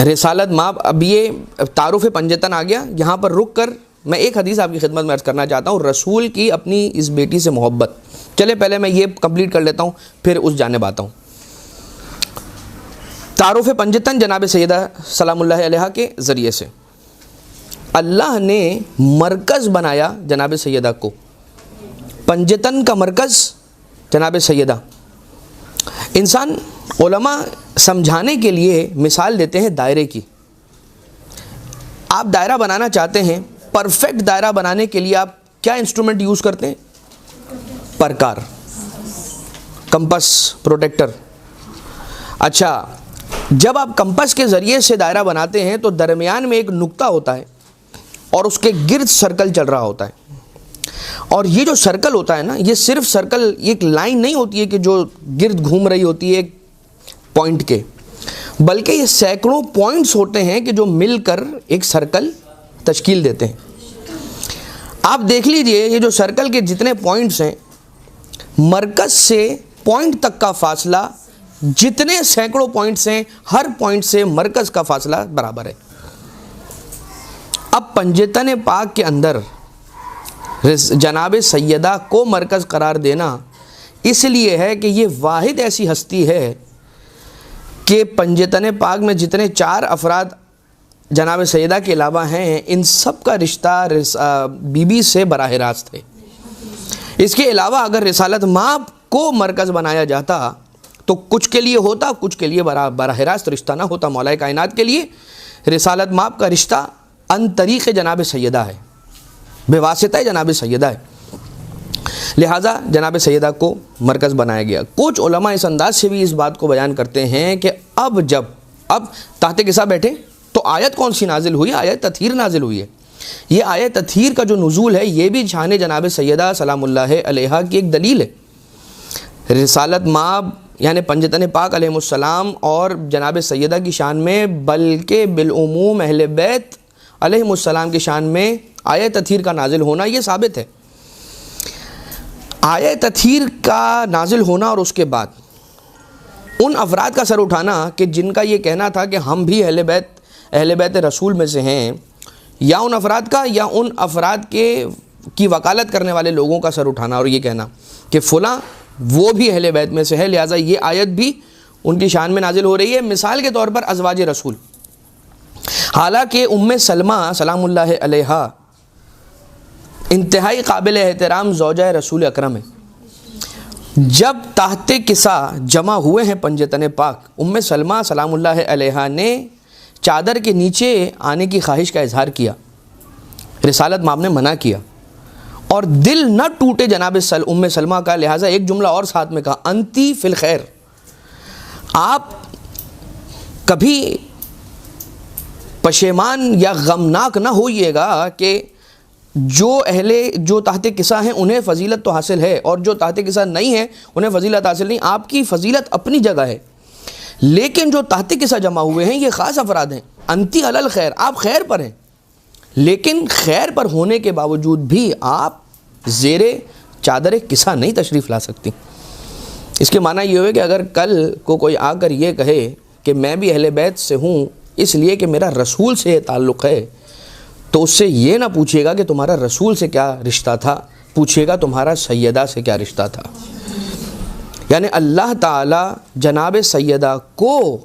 رسالت مآب. اب یہ تعارف پنجتن آ گیا. یہاں پر رک کر میں ایک حدیث آپ کی خدمت میں عرض کرنا چاہتا ہوں، رسول کی اپنی اس بیٹی سے محبت. چلے پہلے میں یہ کمپلیٹ کر لیتا ہوں پھر اس جانب آتا ہوں. تعارف پنجتن جناب سیدہ سلام اللہ علیہا کے ذریعے سے اللہ نے مرکز بنایا جناب سیدہ کو. پنجتن کا مرکز جناب سیدہ. انسان علماء سمجھانے کے لیے مثال دیتے ہیں دائرے کی. آپ دائرہ بنانا چاہتے ہیں، پرفیکٹ دائرہ بنانے کے لیے آپ کیا انسٹرومنٹ یوز کرتے ہیں؟ پرکار، کمپس، پروٹیکٹر. اچھا جب آپ کمپس کے ذریعے سے دائرہ بناتے ہیں تو درمیان میں ایک نقطہ ہوتا ہے اور اس کے گرد سرکل چل رہا ہوتا ہے. اور یہ جو سرکل ہوتا ہے نا، یہ صرف سرکل ایک لائن نہیں ہوتی ہے کہ جو گرد گھوم رہی ہوتی ہے ایک پوائنٹ کے، بلکہ یہ سینکڑوں پوائنٹس ہوتے ہیں کہ جو مل کر ایک سرکل تشکیل دیتے ہیں. آپ دیکھ لیجئے یہ جو سرکل کے جتنے پوائنٹس ہیں، مرکز سے پوائنٹ تک کا فاصلہ جتنے سینکڑوں پوائنٹس ہیں، ہر پوائنٹ سے مرکز کا فاصلہ برابر ہے. اب پنجتن پاک کے اندر جناب سیدہ کو مرکز قرار دینا اس لیے ہے کہ یہ واحد ایسی ہستی ہے کہ پنجتن پاک میں جتنے چار افراد جناب سیدہ کے علاوہ ہیں، ان سب کا رشتہ بی بی سے براہ راست ہے. اس کے علاوہ اگر رسالت مآب کو مرکز بنایا جاتا تو کچھ کے لیے ہوتا، کچھ کے لیے براہ راست رشتہ نہ ہوتا. مولا کائنات کے لیے رسالت مآب کا رشتہ ان طریق جناب سیدہ ہے، بے واسطہ جناب سیدہ ہے، لہٰذا جناب سیدہ کو مرکز بنایا گیا. کچھ علماء اس انداز سے بھی اس بات کو بیان کرتے ہیں کہ اب تحت قصہ بیٹھے تو آیت کون سی نازل ہوئی؟ آیت تطہیر نازل ہوئی ہے. یہ آیت تطہیر کا جو نزول ہے یہ بھی شان جناب سیدہ سلام اللہ علیہا کی ایک دلیل ہے. رسالت مآب یعنی پنجتن پاک علیہ السلام اور جناب سیدہ کی شان میں، بلکہ بالعموم اہل بیت علیہ السلام کی شان میں آیت تطہیر کا نازل ہونا یہ ثابت ہے. آیت تطہیر کا نازل ہونا اور اس کے بعد ان افراد کا سر اٹھانا کہ جن کا یہ کہنا تھا کہ ہم بھی اہل بیت رسول میں سے ہیں، یا ان افراد کا یا ان افراد کی وکالت کرنے والے لوگوں کا سر اٹھانا اور یہ کہنا کہ فلاں وہ بھی اہل بیت میں سے ہے، لہٰذا یہ آیت بھی ان کی شان میں نازل ہو رہی ہے. مثال کے طور پر ازواج رسول، حالانکہ ام سلمہ سلام اللہ علیہا انتہائی قابل احترام زوجہ رسول اکرم ہے. جب تحت کسا جمع ہوئے ہیں پنجتن پاک، ام سلمہ سلام اللہ علیہا نے چادر کے نیچے آنے کی خواہش کا اظہار کیا. رسالت مآب نے منع کیا اور دل نہ ٹوٹے جناب ام سلمہ کا، لہٰذا ایک جملہ اور ساتھ میں کہا، انتی فی الخیر. آپ کبھی پشیمان یا غمناک نہ ہوئیے گا کہ جو تحت کسا ہیں انہیں فضیلت تو حاصل ہے اور جو تحت کسا نہیں ہیں انہیں فضیلت حاصل نہیں. آپ کی فضیلت اپنی جگہ ہے، لیکن جو تحت کسا جمع ہوئے ہیں یہ خاص افراد ہیں. انتی علی الخیر، آپ خیر پر ہیں، لیکن خیر پر ہونے کے باوجود بھی آپ زیر چادر کسا نہیں تشریف لا سکتی. اس کے معنی یہ ہوئے کہ اگر کل کو کوئی آ کر یہ کہے کہ میں بھی اہل بیت سے ہوں اس لیے کہ میرا رسول سے تعلق ہے، تو اس سے یہ نہ پوچھیے گا کہ تمہارا رسول سے کیا رشتہ تھا، پوچھیے گا تمہارا سیدہ سے کیا رشتہ تھا. یعنی اللہ تعالی جناب سیدہ کو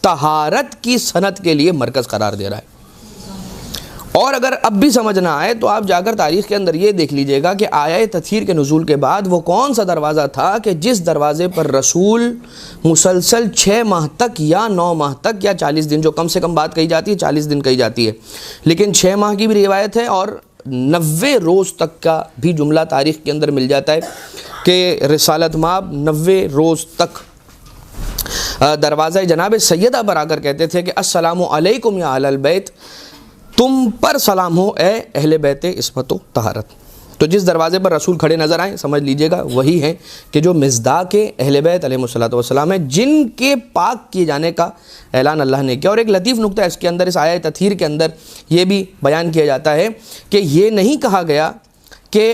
طہارت کی صنعت کے لیے مرکز قرار دے رہا ہے. اور اگر اب بھی سمجھ نہ آئے تو آپ جا کر تاریخ کے اندر یہ دیکھ لیجئے گا کہ آیہ تطہیر کے نزول کے بعد وہ کون سا دروازہ تھا کہ جس دروازے پر رسول مسلسل 6 ماہ تک یا 9 ماہ تک یا 40 دن، جو کم سے کم بات کہی جاتی ہے 40 دن کہی جاتی ہے، لیکن 6 ماہ کی بھی روایت ہے اور 90 روز تک کا بھی جملہ تاریخ کے اندر مل جاتا ہے کہ رسالت مآب 90 روز تک دروازہ جناب سیدہ پر آ کر کہتے تھے کہ السلام علیکم یا اہل البیت، تم پر سلام ہو اے اہل بیت عصمت و طہارت. تو جس دروازے پر رسول کھڑے نظر آئیں سمجھ لیجئے گا وہی ہیں کہ جو مصداق اہل بیت علیہ الصلوۃ والسلام ہیں، جن کے پاک کیے جانے کا اعلان اللہ نے کیا. اور ایک لطیف نقطہ اس کے اندر، اس آیہ تطہیر کے اندر یہ بھی بیان کیا جاتا ہے کہ یہ نہیں کہا گیا کہ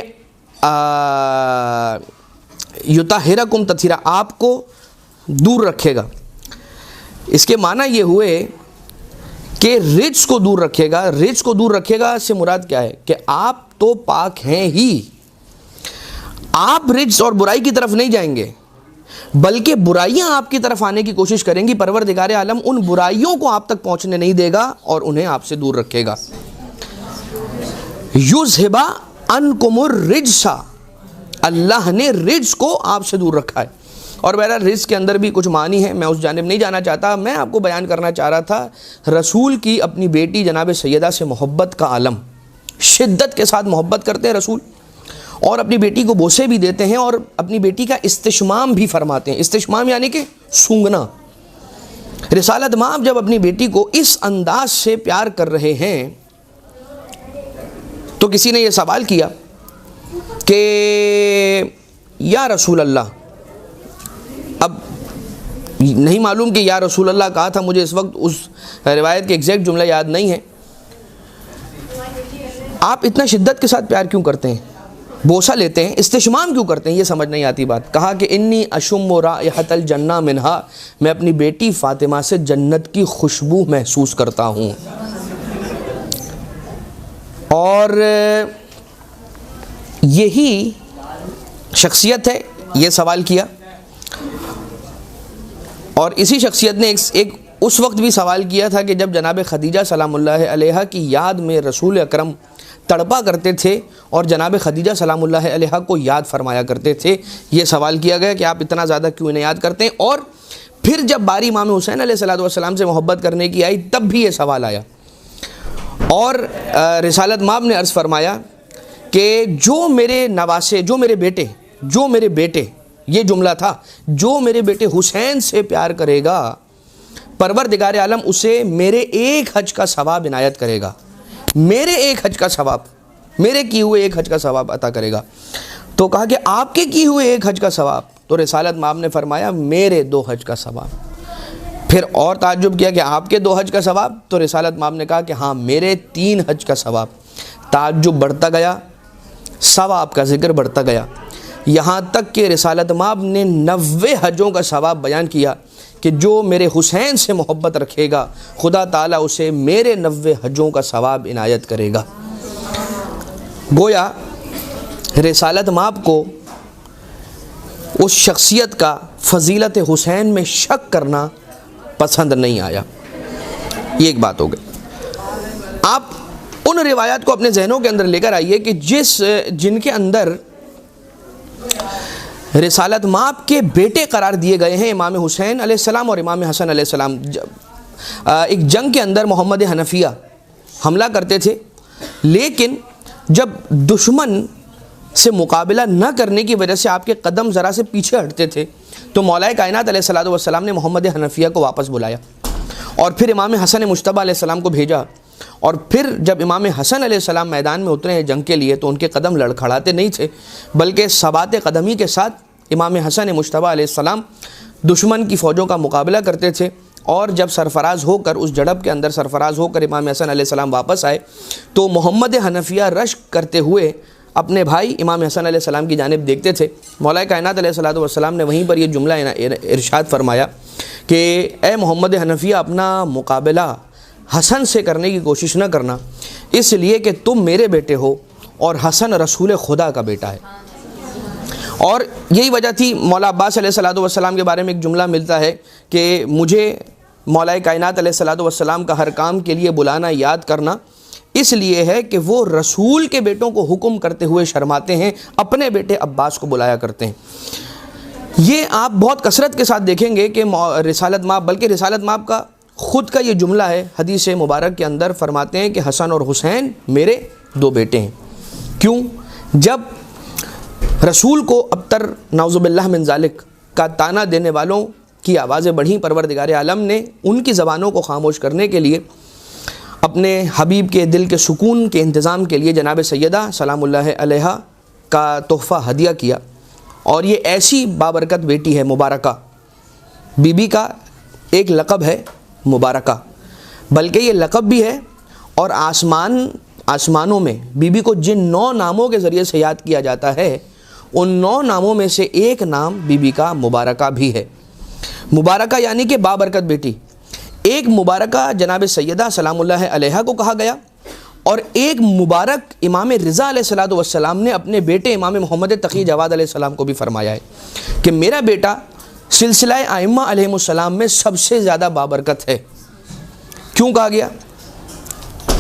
یطہرکم تطہیرا، آپ کو دور رکھے گا. اس کے معنی یہ ہوئے کہ رجس کو دور رکھے گا. رجس کو دور رکھے گا سے مراد کیا ہے کہ آپ تو پاک ہیں ہی، آپ رجس اور برائی کی طرف نہیں جائیں گے بلکہ برائیاں آپ کی طرف آنے کی کوشش کریں گی. پروردگار عالم ان برائیوں کو آپ تک پہنچنے نہیں دے گا اور انہیں آپ سے دور رکھے گا. یذھب عنکم الرجس، اللہ نے رجس کو آپ سے دور رکھا ہے. اور بہرحال رزق کے اندر بھی کچھ معنی ہے، میں اس جانب نہیں جانا چاہتا. میں آپ کو بیان کرنا چاہ رہا تھا رسول کی اپنی بیٹی جناب سیدہ سے محبت کا عالم. شدت کے ساتھ محبت کرتے ہیں رسول اور اپنی بیٹی کو بوسے بھی دیتے ہیں اور اپنی بیٹی کا استشمام بھی فرماتے ہیں. استشمام یعنی کہ سونگنا. رسالت مآب جب اپنی بیٹی کو اس انداز سے پیار کر رہے ہیں تو کسی نے یہ سوال کیا کہ یا رسول اللہ، اب نہیں معلوم کہ یا رسول اللہ کہا تھا، مجھے اس وقت اس روایت کے ایگزیکٹ جملہ یاد نہیں ہے، آپ اتنا شدت کے ساتھ پیار کیوں کرتے ہیں، بوسہ لیتے ہیں، استشمام کیوں کرتے ہیں؟ یہ سمجھ نہیں آتی بات. کہا کہ انی اشم رائحۃ الجنہ منہا، میں اپنی بیٹی فاطمہ سے جنت کی خوشبو محسوس کرتا ہوں. اور یہی شخصیت ہے، یہ سوال کیا. اور اسی شخصیت نے ایک اس وقت بھی سوال کیا تھا کہ جب جناب خدیجہ سلام اللہ علیہا کی یاد میں رسول اکرم تڑپا کرتے تھے اور جناب خدیجہ سلام اللہ علیہا کو یاد فرمایا کرتے تھے. یہ سوال کیا گیا کہ آپ اتنا زیادہ کیوں انہیں یاد کرتے ہیں. اور پھر جب باری امام حسین علیہ السلام سے محبت کرنے کی آئی تب بھی یہ سوال آیا. اور رسالت مآب نے عرض فرمایا کہ جو میرے نواسے، جو میرے بیٹے یہ جملہ تھا، جو میرے بیٹے حسین سے پیار کرے گا پروردگار عالم اسے میرے ایک حج کا ثواب عنایت کرے گا، میرے ایک حج کا ثواب، میرے کیے ہوئے ایک حج کا ثواب عطا کرے گا. تو کہا کہ آپ کے کیے ہوئے ایک حج کا ثواب؟ تو رسالت مآب نے فرمایا میرے 2 حج کا ثواب. پھر اور تعجب کیا کہ آپ کے 2 حج کا ثواب؟ تو رسالت مآب نے کہا کہ ہاں میرے 3 حج کا ثواب. تعجب بڑھتا گیا، ثواب کا ذکر بڑھتا گیا، یہاں تک کہ رسالت مآب نے 90 حجوں کا ثواب بیان کیا کہ جو میرے حسین سے محبت رکھے گا خدا تعالیٰ اسے میرے 90 حجوں کا ثواب عنایت کرے گا. گویا رسالت مآب کو اس شخصیت کا فضیلت حسین میں شک کرنا پسند نہیں آیا. یہ ایک بات ہو گئی. آپ ان روایات کو اپنے ذہنوں کے اندر لے کر آئیے کہ جن کے اندر رسالت مآب کے بیٹے قرار دیے گئے ہیں امام حسین علیہ السلام اور امام حسن علیہ السلام. ایک جنگ کے اندر محمد حنفیہ حملہ کرتے تھے، لیکن جب دشمن سے مقابلہ نہ کرنے کی وجہ سے آپ کے قدم ذرا سے پیچھے ہٹتے تھے تو مولا کائنات علیہ السلام نے محمد حنفیہ کو واپس بلایا اور پھر امام حسن مجتبیٰ علیہ السلام کو بھیجا. اور پھر جب امام حسن علیہ السلام میدان میں اترے ہیں جنگ کے لیے تو ان کے قدم لڑکھڑاتے نہیں تھے، بلکہ ثبات قدمی کے ساتھ امام حسن مجتبیٰ علیہ السلام دشمن کی فوجوں کا مقابلہ کرتے تھے. اور جب سرفراز ہو کر اس جھڑپ کے اندر سرفراز ہو کر امام حسن علیہ السلام واپس آئے تو محمد حنفیہ رشک کرتے ہوئے اپنے بھائی امام حسن علیہ السلام کی جانب دیکھتے تھے. مولا کائنات علیہ السلام نے وہیں پر یہ جملہ ارشاد فرمایا کہ اے محمد حنفیہ، اپنا مقابلہ حسن سے کرنے کی کوشش نہ کرنا، اس لیے کہ تم میرے بیٹے ہو اور حسن رسول خدا کا بیٹا ہے. اور یہی وجہ تھی مولا عباس علیہ السلام کے بارے میں ایک جملہ ملتا ہے کہ مجھے مولا کائنات علیہ السلام کا ہر کام کے لیے بلانا یاد کرنا اس لیے ہے کہ وہ رسول کے بیٹوں کو حکم کرتے ہوئے شرماتے ہیں، اپنے بیٹے عباس کو بلایا کرتے ہیں. یہ آپ بہت کثرت کے ساتھ دیکھیں گے کہ رسالت مآب، بلکہ رسالت مآب کا خود کا یہ جملہ ہے حدیث مبارک کے اندر، فرماتے ہیں کہ حسن اور حسین میرے دو بیٹے ہیں. کیوں؟ جب رسول کو ابتر نعوذ باللہ من ذالک کا طعنہ دینے والوں کی آوازیں بڑھیں، پروردگار عالم نے ان کی زبانوں کو خاموش کرنے کے لیے اپنے حبیب کے دل کے سکون کے انتظام کے لیے جناب سیدہ سلام اللہ علیہا کا تحفہ ہدیہ کیا. اور یہ ایسی بابرکت بیٹی ہے مبارکہ، بی بی کا ایک لقب ہے مبارکہ، بلکہ یہ لقب بھی ہے. اور آسمانوں میں بی بی کو جن 9 ناموں کے ذریعے سے یاد کیا جاتا ہے ان 9 ناموں میں سے ایک نام بی بی کا مبارکہ بھی ہے. مبارکہ یعنی کہ بابرکت بیٹی. ایک مبارکہ جناب سیدہ سلام اللہ علیہا کو کہا گیا اور ایک مبارک امام رضا علیہ السلام نے اپنے بیٹے امام محمد تقی جواد علیہ السلام کو بھی فرمایا ہے کہ میرا بیٹا سلسلہ ائمہ علیہ السلام میں سب سے زیادہ بابرکت ہے. کیوں کہا گیا؟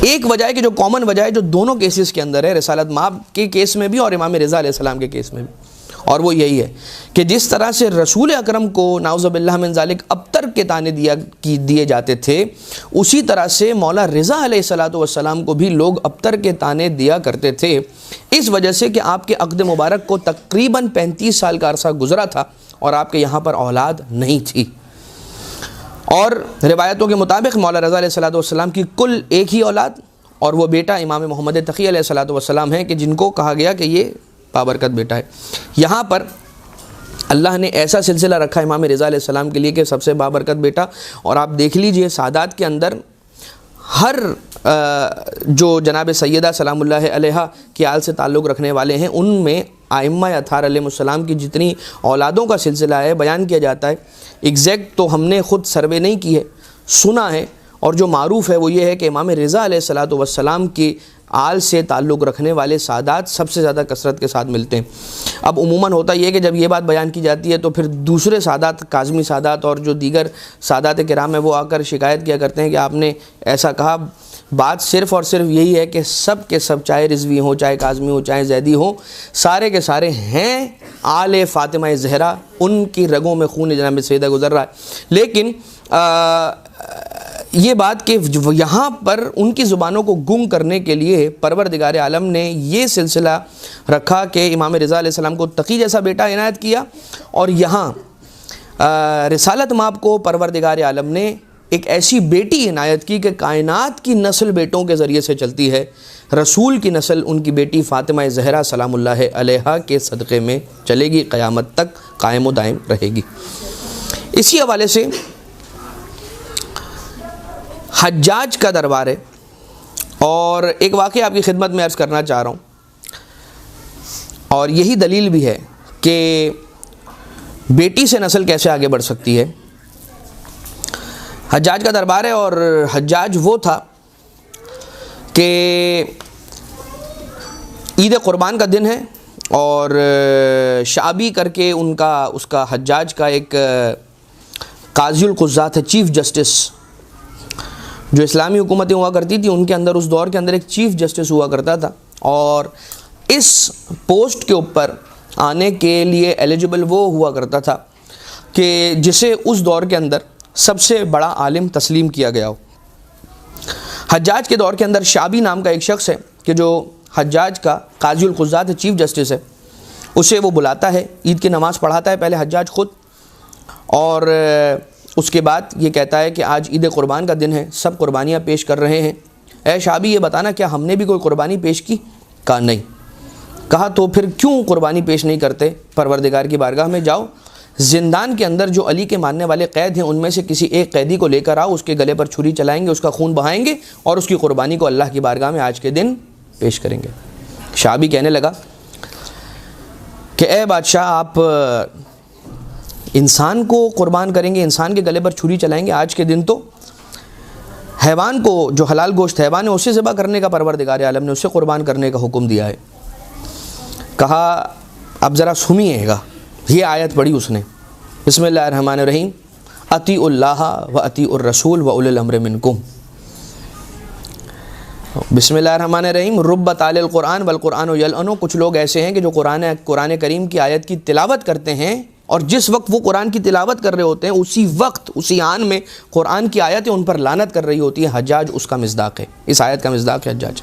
ایک وجہ ہے کہ جو کامن وجہ ہے جو دونوں کیسز کے اندر ہے، رسالت مآب کے کیس میں بھی اور امام رضا علیہ السلام کے کیس میں بھی، اور وہ یہی ہے کہ جس طرح سے رسول اکرم کو نعوذ باللہ من ذالک ابتر کے طعنے دیے جاتے تھے، اسی طرح سے مولا رضا علیہ السلام کو بھی لوگ ابتر کے طعنے دیا کرتے تھے، اس وجہ سے کہ آپ کے عقد مبارک کو تقریباً 35 سال کا عرصہ گزرا تھا اور آپ کے یہاں پر اولاد نہیں تھی. اور روایتوں کے مطابق مولا رضا علیہ السلام کی کل ایک ہی اولاد اور وہ بیٹا امام محمد تقی علیہ السلام ہیں کہ جن کو کہا گیا کہ یہ بابرکت بیٹا ہے. یہاں پر اللہ نے ایسا سلسلہ رکھا امام رضا علیہ السلام کے لیے کہ سب سے بابرکت بیٹا. اور آپ دیکھ لیجئے سادات کے اندر ہر جو جناب سیدہ سلام اللہ علیہا کی آل سے تعلق رکھنے والے ہیں ان میں ائمہ اطہار علیہ السلام کی جتنی اولادوں کا سلسلہ ہے بیان کیا جاتا ہے. ایگزیکٹ تو ہم نے خود سروے نہیں کی ہے، سنا ہے، اور جو معروف ہے وہ یہ ہے کہ امام رضا علیہ السلام کی آل سے تعلق رکھنے والے سادات سب سے زیادہ کثرت کے ساتھ ملتے ہیں. اب عموماً ہوتا یہ ہے کہ جب یہ بات بیان کی جاتی ہے تو پھر دوسرے سادات، کاظمی سادات اور جو دیگر سادات کرام ہیں وہ آ کر شکایت کیا کرتے ہیں کہ آپ نے ایسا کہا. بات صرف اور صرف یہی ہے کہ سب کے سب، چاہے رضوی ہوں، چاہے کاظمی ہوں، چاہے زیدی ہوں، سارے کے سارے ہیں آل فاطمہ زہرا، ان کی رگوں میں خون جناب سیدہ گزر رہا ہے. لیکن یہ بات کہ یہاں پر ان کی زبانوں کو گم کرنے کے لیے پروردگار عالم نے یہ سلسلہ رکھا کہ امام رضا علیہ السلام کو تقی جیسا بیٹا عنایت کیا، اور یہاں رسالت مآب کو پروردگار عالم نے ایک ایسی بیٹی عنایت کی کہ کائنات کی نسل بیٹوں کے ذریعے سے چلتی ہے. رسول کی نسل ان کی بیٹی فاطمہ زہرا سلام اللہ علیہا کے صدقے میں چلے گی، قیامت تک قائم و دائم رہے گی. اسی حوالے سے حجاج کا دربار ہے، اور ایک واقعہ آپ کی خدمت میں عرض کرنا چاہ رہا ہوں، اور یہی دلیل بھی ہے کہ بیٹی سے نسل کیسے آگے بڑھ سکتی ہے. حجاج کا دربار ہے، اور حجاج وہ تھا کہ عید قربان کا دن ہے اور شعبی کر کے اس کا حجاج کا ایک قاضی القضات ہے، چیف جسٹس. جو اسلامی حکومتیں ہوا کرتی تھی ان کے اندر اس دور کے اندر ایک چیف جسٹس ہوا کرتا تھا، اور اس پوسٹ کے اوپر آنے کے لیے ایلیجبل وہ ہوا کرتا تھا کہ جسے اس دور کے اندر سب سے بڑا عالم تسلیم کیا گیا ہو۔ حجاج کے دور کے اندر شعبی نام کا ایک شخص ہے کہ جو حجاج کا قاضی القضات چیف جسٹس ہے، اسے وہ بلاتا ہے، عید کی نماز پڑھاتا ہے پہلے حجاج خود، اور اس کے بعد یہ کہتا ہے کہ آج عید قربان کا دن ہے، سب قربانیاں پیش کر رہے ہیں، اے شعبی یہ بتانا کیا ہم نے بھی کوئی قربانی پیش کی؟ کہا نہیں۔ کہا تو پھر کیوں قربانی پیش نہیں کرتے؟ پروردگار کی بارگاہ میں جاؤ، زندان کے اندر جو علی کے ماننے والے قید ہیں ان میں سے کسی ایک قیدی کو لے کر آؤ، اس کے گلے پر چھری چلائیں گے، اس کا خون بہائیں گے اور اس کی قربانی کو اللہ کی بارگاہ میں آج کے دن پیش کریں گے۔ شعبی کہنے لگا کہ اے بادشاہ آپ انسان کو قربان کریں گے، انسان کے گلے پر چھری چلائیں گے؟ آج کے دن تو حیوان کو، جو حلال گوشت حیوان ہے اسے ذبح کرنے کا پروردگار عالم نے اسے قربان کرنے کا حکم دیا ہے۔ کہا اب ذرا سنیے گا، یہ آیت پڑھی اس نے، بسم اللہ الرحمن الرحیم، اطیعوا اللہ و اطیعوا الرسول و اولی الامر منکم۔ بسم اللہ الرحمن الرحیم، رب تعالی القرآن والقرآن یلعنو، کچھ لوگ ایسے ہیں کہ جو قرآن کریم کی آیت کی تلاوت کرتے ہیں، اور جس وقت وہ قرآن کی تلاوت کر رہے ہوتے ہیں اسی وقت اسی آن میں قرآن کی آیتیں ان پر لعنت کر رہی ہوتی ہیں۔ حجاج اس کا مصداق ہے، اس آیت کا مصداق ہے حجاج۔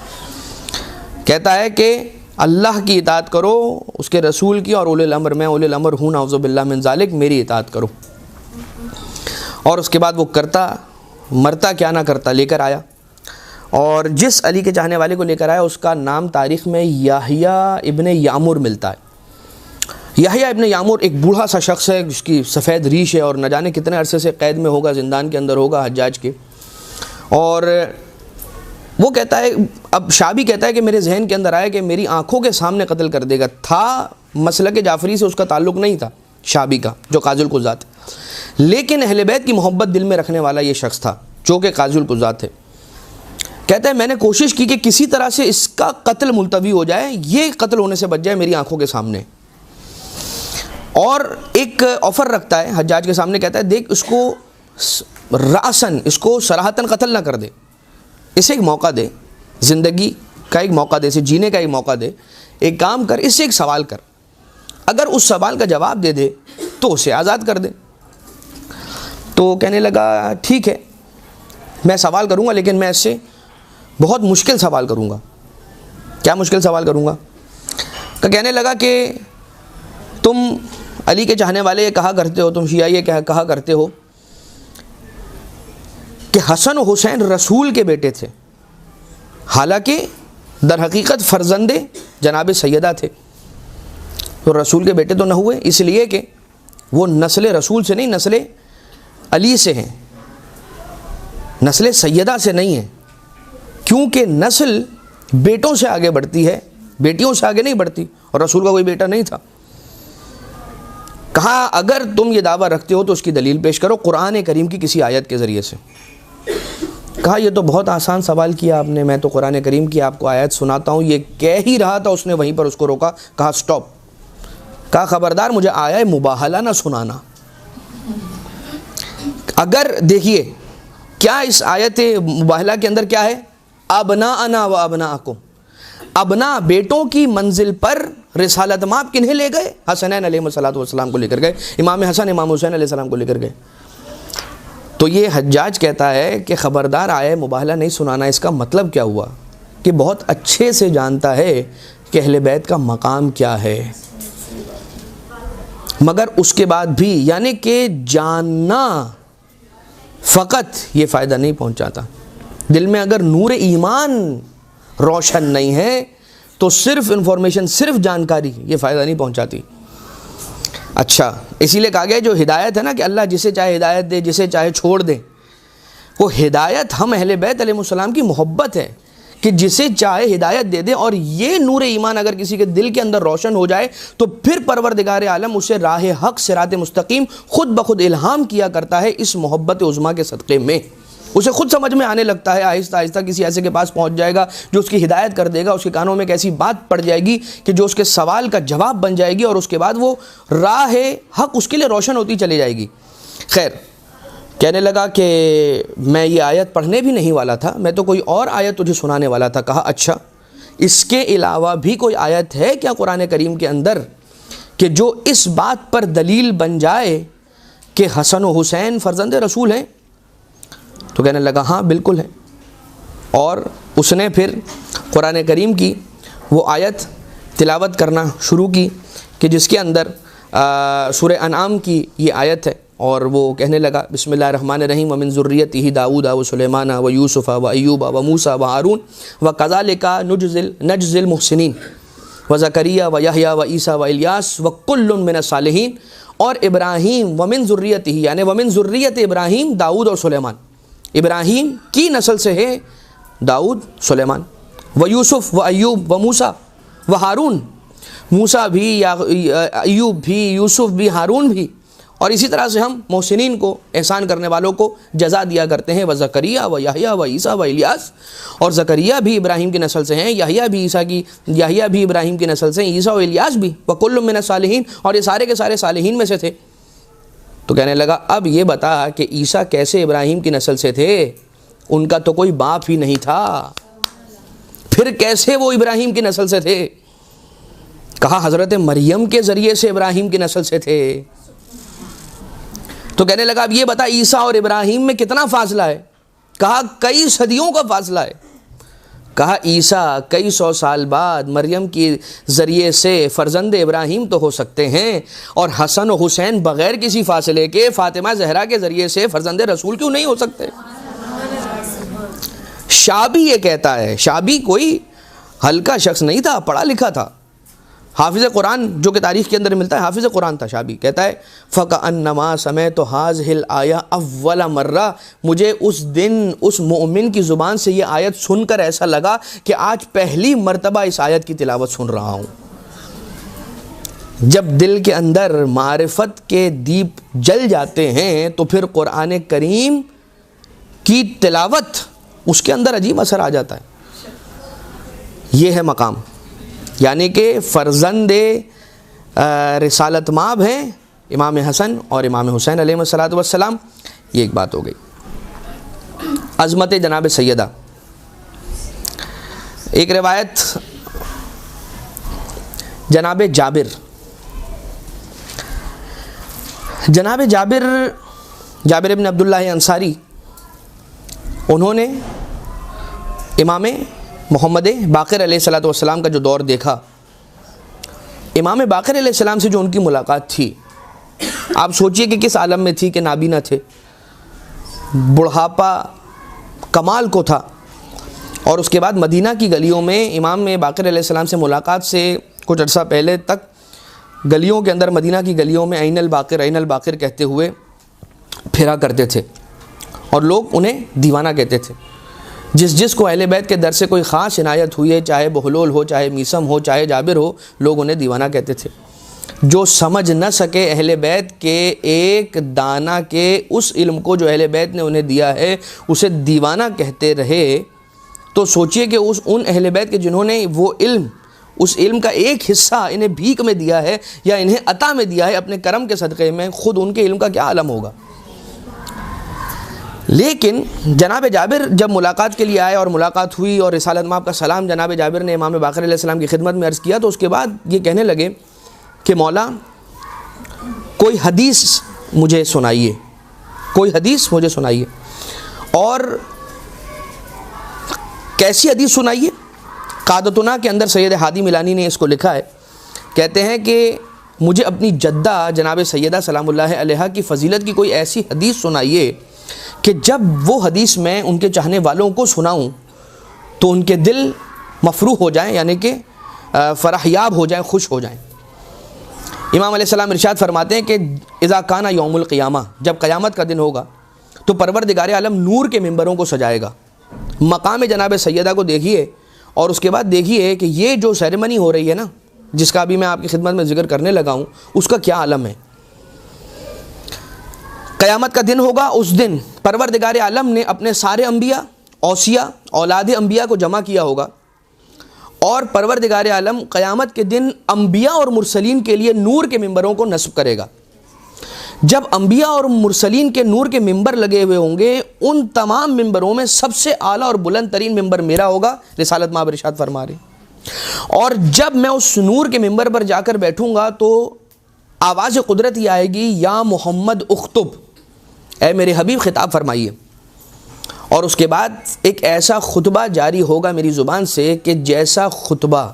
کہتا ہے کہ اللہ کی اطاعت کرو، اس کے رسول کی، اور اولی الامر، میں اولی الامر ہوں نعوذ باللہ من ذالک، میری اطاعت کرو۔ اور اس کے بعد وہ کرتا مرتا کیا نہ کرتا لے کر آیا، اور جس علی کے چاہنے والے کو لے کر آیا اس کا نام تاریخ میں یحییٰ ابن یعمر ملتا ہے۔ یحییٰ ابن یعمر ایک بوڑھا سا شخص ہے جس کی سفید ریش ہے، اور نہ جانے کتنے عرصے سے قید میں ہوگا، زندان کے اندر ہوگا حجاج کے۔ اور وہ کہتا ہے، اب شعبی کہتا ہے کہ میرے ذہن کے اندر آیا کہ میری آنکھوں کے سامنے قتل کر دے گا۔ تھا مسلک جعفری سے اس کا تعلق نہیں تھا شعبی کا، جو قاضی القضات، لیکن اہل بیت کی محبت دل میں رکھنے والا یہ شخص تھا جو کہ قاضی القضات ہے۔ کہتا ہے میں نے کوشش کی کہ کسی طرح سے اس کا قتل ملتوی ہو جائے، یہ قتل ہونے سے بچ جائے میری آنکھوں کے سامنے، اور ایک آفر رکھتا ہے حجاج کے سامنے، کہتا ہے دیکھ اس کو رأسن، اس کو صراحتاً قتل نہ کر دے، اسے ایک موقع دے، زندگی کا ایک موقع دے، اسے جینے کا ایک موقع دے، ایک کام کر، اس سے ایک سوال کر، اگر اس سوال کا جواب دے دے تو اسے آزاد کر دے۔ تو کہنے لگا ٹھیک ہے میں سوال کروں گا، لیکن میں اس سے بہت مشکل سوال کروں گا۔ کیا مشکل سوال کروں گا؟ کہنے لگا کہ تم علی کے چاہنے والے یہ کہا کرتے ہو، تم شیعہ یہ کہا کرتے ہو کہ حسن و حسین رسول کے بیٹے تھے، حالانکہ در حقیقت فرزند جناب سیدہ تھے، تو رسول کے بیٹے تو نہ ہوئے، اس لیے کہ وہ نسل رسول سے نہیں، نسل علی سے ہیں، نسل سیدہ سے نہیں ہے، کیونکہ نسل بیٹوں سے آگے بڑھتی ہے، بیٹیوں سے آگے نہیں بڑھتی، اور رسول کا کوئی بیٹا نہیں تھا۔ کہا اگر تم یہ دعویٰ رکھتے ہو تو اس کی دلیل پیش کرو قرآن کریم کی کسی آیت کے ذریعے سے۔ کہا یہ تو بہت آسان سوال کیا آپ نے، میں تو قرآن کریم کی آپ کو آیت سناتا ہوں۔ یہ کہہ ہی رہا تھا اس نے وہیں پر اس کو روکا، کہا سٹاپ، کہا خبردار مجھے آیا مباہلہ نہ سنانا۔ اگر دیکھیے کیا اس آیت مباہلہ کے اندر کیا ہے، ابناءنا و ابناءکم، ابنا بیٹوں کی منزل پر رسالت مآب کنہیں لے گئے؟ حسنین علیہ السلام کو لے کر گئے، امام حسن امام حسین علیہ السلام کو لے کر گئے۔ تو یہ حجاج کہتا ہے کہ خبردار آئے مباہلہ نہیں سنانا، اس کا مطلب کیا ہوا کہ بہت اچھے سے جانتا ہے کہ اہل بیت کا مقام کیا ہے، مگر اس کے بعد بھی یعنی کہ جاننا فقط یہ فائدہ نہیں پہنچاتا، دل میں اگر نور ایمان روشن نہیں ہے تو صرف انفارمیشن، صرف جانکاری یہ فائدہ نہیں پہنچاتی۔ اچھا اسی لیے کہا گیا جو ہدایت ہے نا کہ اللہ جسے چاہے ہدایت دے، جسے چاہے چھوڑ دے، وہ ہدایت ہم اہل بیت علیہ السلام کی محبت ہے کہ جسے چاہے ہدایت دے دے، اور یہ نور ایمان اگر کسی کے دل کے اندر روشن ہو جائے تو پھر پروردگار عالم اسے راہ حق صراط مستقیم خود بخود الہام کیا کرتا ہے اس محبت عظمیٰ کے صدقے میں، اسے خود سمجھ میں آنے لگتا ہے، آہستہ آہستہ کسی ایسے کے پاس پہنچ جائے گا جو اس کی ہدایت کر دے گا، اس کے کانوں میں ایک ایسی بات پڑ جائے گی کہ جو اس کے سوال کا جواب بن جائے گی، اور اس کے بعد وہ راہ حق اس کے لیے روشن ہوتی چلی جائے گی۔ خیر کہنے لگا کہ میں یہ آیت پڑھنے بھی نہیں والا تھا، میں تو کوئی اور آیت تجھے سنانے والا تھا۔ کہا اچھا، اس کے علاوہ بھی کوئی آیت ہے کیا قرآن کریم کے اندر کہ جو اس بات پر دلیل بن جائے کہ حسن و حسین فرزند رسول ہیں؟ تو کہنے لگا ہاں بالکل ہے، اور اس نے پھر قرآن کریم کی وہ آیت تلاوت کرنا شروع کی کہ جس کے اندر سورہ انعام کی یہ آیت ہے، اور وہ کہنے لگا بسم اللہ الرحمن الرحیم ومن ذریتہ داؤد و سلیمان و یوسف و ایوب و موسیٰ و ہارون وکذالک نجزی المحسنین وزکریا و یحییٰ و عیسیٰ و الیاس وکل من الصالحین، اور ابراہیم ومن ذریتہ یعنی ومن ذریت ابراہیم داؤد اور سلیمان، ابراہیم کی نسل سے ہے داؤد سلیمان، و یوسف و ایوب و موسیٰ و ہارون، موسیٰ بھی، ایوب بھی، یوسف بھی، ہارون بھی، اور اسی طرح سے ہم محسنین کو، احسان کرنے والوں کو جزا دیا کرتے ہیں، و زکریا و یحییٰ و عیسیٰ و الیاس، اور زکریا بھی ابراہیم کی نسل سے ہیں، یحییٰ بھی ابراہیم کی نسل سے ہیں، عیسیٰ و الیاس بھی، وکل من الصالحین، اور یہ سارے کے سارے صالحین میں سے تھے۔ تو کہنے لگا اب یہ بتا کہ عیسیٰ کیسے ابراہیم کی نسل سے تھے؟ ان کا تو کوئی باپ ہی نہیں تھا، پھر کیسے وہ ابراہیم کی نسل سے تھے؟ کہا حضرت مریم کے ذریعے سے ابراہیم کی نسل سے تھے۔ تو کہنے لگا اب یہ بتا عیسیٰ اور ابراہیم میں کتنا فاصلہ ہے؟ کہا کئی صدیوں کا فاصلہ ہے۔ کہا عیسیٰ کئی سو سال بعد مریم کے ذریعے سے فرزند ابراہیم تو ہو سکتے ہیں، اور حسن و حسین بغیر کسی فاصلے کے فاطمہ زہرا کے ذریعے سے فرزند رسول کیوں نہیں ہو سکتے؟ شابی یہ کہتا ہے، شابی کوئی ہلکا شخص نہیں تھا، پڑھا لکھا تھا، حافظ قرآن جو کہ تاریخ کے اندر ملتا ہے، حافظ قرآن تھا شابی۔ کہتا ہے فَكَأَنَّمَا سَمِعْتُ هَٰذِهِ الْآيَةَ أَوَّلَ مَرَّةٍ، مجھے اس دن اس مومن کی زبان سے یہ آیت سن کر ایسا لگا کہ آج پہلی مرتبہ اس آیت کی تلاوت سن رہا ہوں۔ جب دل کے اندر معرفت کے دیپ جل جاتے ہیں تو پھر قرآن کریم کی تلاوت اس کے اندر عجیب اثر آ جاتا ہے۔ یہ ہے مقام، یعنی کہ فرزند رسالت مآب ہیں امام حسن اور امام حسین علیہ السلام۔ یہ ایک بات ہو گئی۔ عظمت جناب سیدہ، ایک روایت جناب جابر ابن عبداللہ انصاری، انہوں نے امام محمد باقر علیہ السلام کا جو دور دیکھا، امام باقر علیہ السلام سے جو ان کی ملاقات تھی، آپ سوچئے کہ کس عالم میں تھی کہ نابینا تھے، بڑھاپا کمال کو تھا، اور اس کے بعد مدینہ کی گلیوں میں امام باقر علیہ السلام سے ملاقات سے کچھ عرصہ پہلے تک گلیوں کے اندر، مدینہ کی گلیوں میں عین الباقر کہتے ہوئے پھرا کرتے تھے، اور لوگ انہیں دیوانہ کہتے تھے۔ جس کو اہل بیت کے در سے کوئی خاص عنایت ہوئی ہے، چاہے بہلول ہو، چاہے میسم ہو، چاہے جابر ہو، لوگ انہیں دیوانہ کہتے تھے۔ جو سمجھ نہ سکے اہل بیت کے ایک دانہ کے اس علم کو جو اہل بیت نے انہیں دیا ہے، اسے دیوانہ کہتے رہے، تو سوچئے کہ ان اہل بیت کے جنہوں نے وہ علم، اس علم کا ایک حصہ انہیں بھیک میں دیا ہے یا انہیں عطا میں دیا ہے اپنے کرم کے صدقے میں، خود ان کے علم کا کیا عالم ہوگا۔ لیکن جناب جابر جب ملاقات کے لیے آئے اور ملاقات ہوئی اور رسالت مآب کا سلام جناب جابر نے امام باقر علیہ السلام کی خدمت میں عرض کیا، تو اس کے بعد یہ کہنے لگے کہ مولا کوئی حدیث مجھے سنائیے، کوئی حدیث مجھے سنائیے، اور کیسی حدیث سنائیے؟ قادتنا کے اندر سید ہادی ملانی نے اس کو لکھا ہے، کہتے ہیں کہ مجھے اپنی جدہ جناب سیدہ سلام اللہ علیہا کی فضیلت کی کوئی ایسی حدیث سنائیے کہ جب وہ حدیث میں ان کے چاہنے والوں کو سناؤں تو ان کے دل مفروح ہو جائیں، یعنی کہ فرحیاب ہو جائیں، خوش ہو جائیں۔ امام علیہ السلام ارشاد فرماتے ہیں کہ اذا کان یوم القیامہ، جب قیامت کا دن ہوگا تو پروردگار عالم نور کے ممبروں کو سجائے گا۔ مقام جناب سیدہ کو دیکھیے، اور اس کے بعد دیکھیے کہ یہ جو سیریمنی ہو رہی ہے نا، جس کا ابھی میں آپ کی خدمت میں ذکر کرنے لگا ہوں، اس کا کیا عالم ہے۔ قیامت کا دن ہوگا، اس دن پروردگار عالم نے اپنے سارے انبیاء، اوصیاء، اولاد انبیاء کو جمع کیا ہوگا، اور پروردگار عالم قیامت کے دن انبیاء اور مرسلین کے لیے نور کے ممبروں کو نصب کرے گا۔ جب انبیاء اور مرسلین کے نور کے ممبر لگے ہوئے ہوں گے، ان تمام ممبروں میں سب سے اعلیٰ اور بلند ترین ممبر میرا ہوگا، رسالت مآب ارشاد فرما رہے. اور جب میں اس نور کے ممبر پر جا کر بیٹھوں گا تو آواز قدرت یہ آئے گی، یا محمد اخطب، اے میرے حبیب خطاب فرمائیے. اور اس کے بعد ایک ایسا خطبہ جاری ہوگا میری زبان سے کہ جیسا خطبہ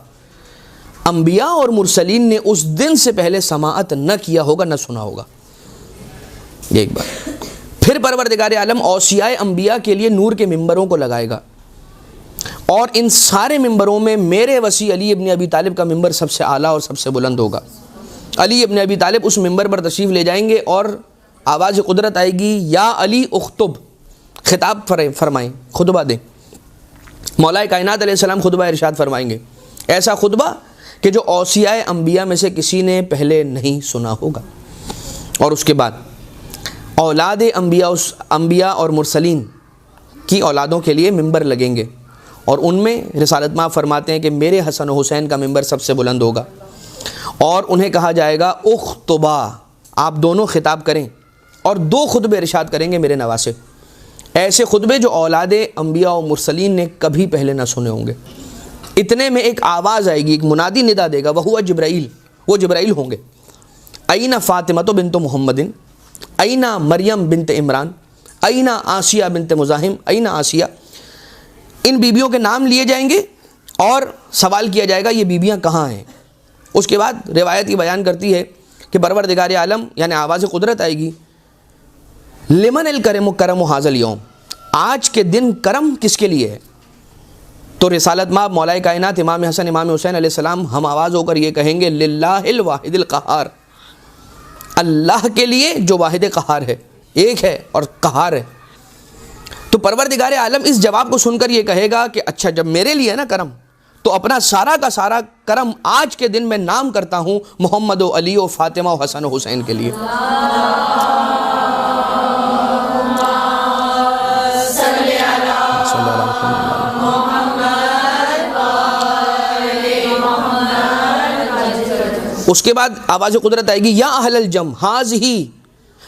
انبیاء اور مرسلین نے اس دن سے پہلے سماعت نہ کیا ہوگا، نہ سنا ہوگا. یہ ایک بات. پھر پروردگار عالم اوصیاء انبیاء کے لیے نور کے ممبروں کو لگائے گا، اور ان سارے ممبروں میں میرے وسیع علی ابن ابی طالب کا ممبر سب سے اعلیٰ اور سب سے بلند ہوگا. علی ابن ابی طالب اس ممبر پر تشریف لے جائیں گے اور آواز قدرت آئے گی، یا علی اخطب، خطاب فرمائیں، خطبہ دیں. مولا کائنات علیہ السلام خطبہ ارشاد فرمائیں گے، ایسا خطبہ کہ جو اوصیاء انبیاء میں سے کسی نے پہلے نہیں سنا ہوگا. اور اس کے بعد اولاد انبیاء اور مرسلین کی اولادوں کے لیے ممبر لگیں گے، اور ان میں رسالت مآب فرماتے ہیں کہ میرے حسن و حسین کا ممبر سب سے بلند ہوگا، اور انہیں کہا جائے گا اخطبا، آپ دونوں خطاب کریں، اور 2 خطبے ارشاد کریں گے میرے نواسے، ایسے خطبے جو اولاد انبیاء و مرسلین نے کبھی پہلے نہ سنے ہوں گے. اتنے میں ایک آواز آئے گی، ایک منادی ندا دے گا، وہو جبرائیل، وہ جبرائیل ہوں گے. این فاطمہ بنت محمد، این مریم بنت عمران، این آسیہ بنت مزاحم، این آسیہ. ان بیبیوں کے نام لیے جائیں گے اور سوال کیا جائے گا یہ بیبیاں کہاں ہیں. اس کے بعد روایت یہ بیان کرتی ہے کہ پروردگار عالم یعنی آواز قدرت آئے گی، لمن الکرم کرم حاضر الیوم، آج کے دن کرم کس کے لیے ہے؟ تو رسالت مآب مولا کائنات امام حسن امام حسین علیہ السلام ہم آواز ہو کر یہ کہیں گے، للہ الواحد القہار، اللہ کے لیے جو واحد قہار ہے، ایک ہے اور قہار ہے. تو پروردگار عالم اس جواب کو سن کر یہ کہے گا کہ اچھا جب میرے لیے ہے نا کرم، تو اپنا سارا کا سارا کرم آج کے دن میں نام کرتا ہوں محمد و علی و فاطمہ و حسن و حسین کے لیے. اس کے بعد آواز قدرت آئے گی، یا اہل الجم ہاذہ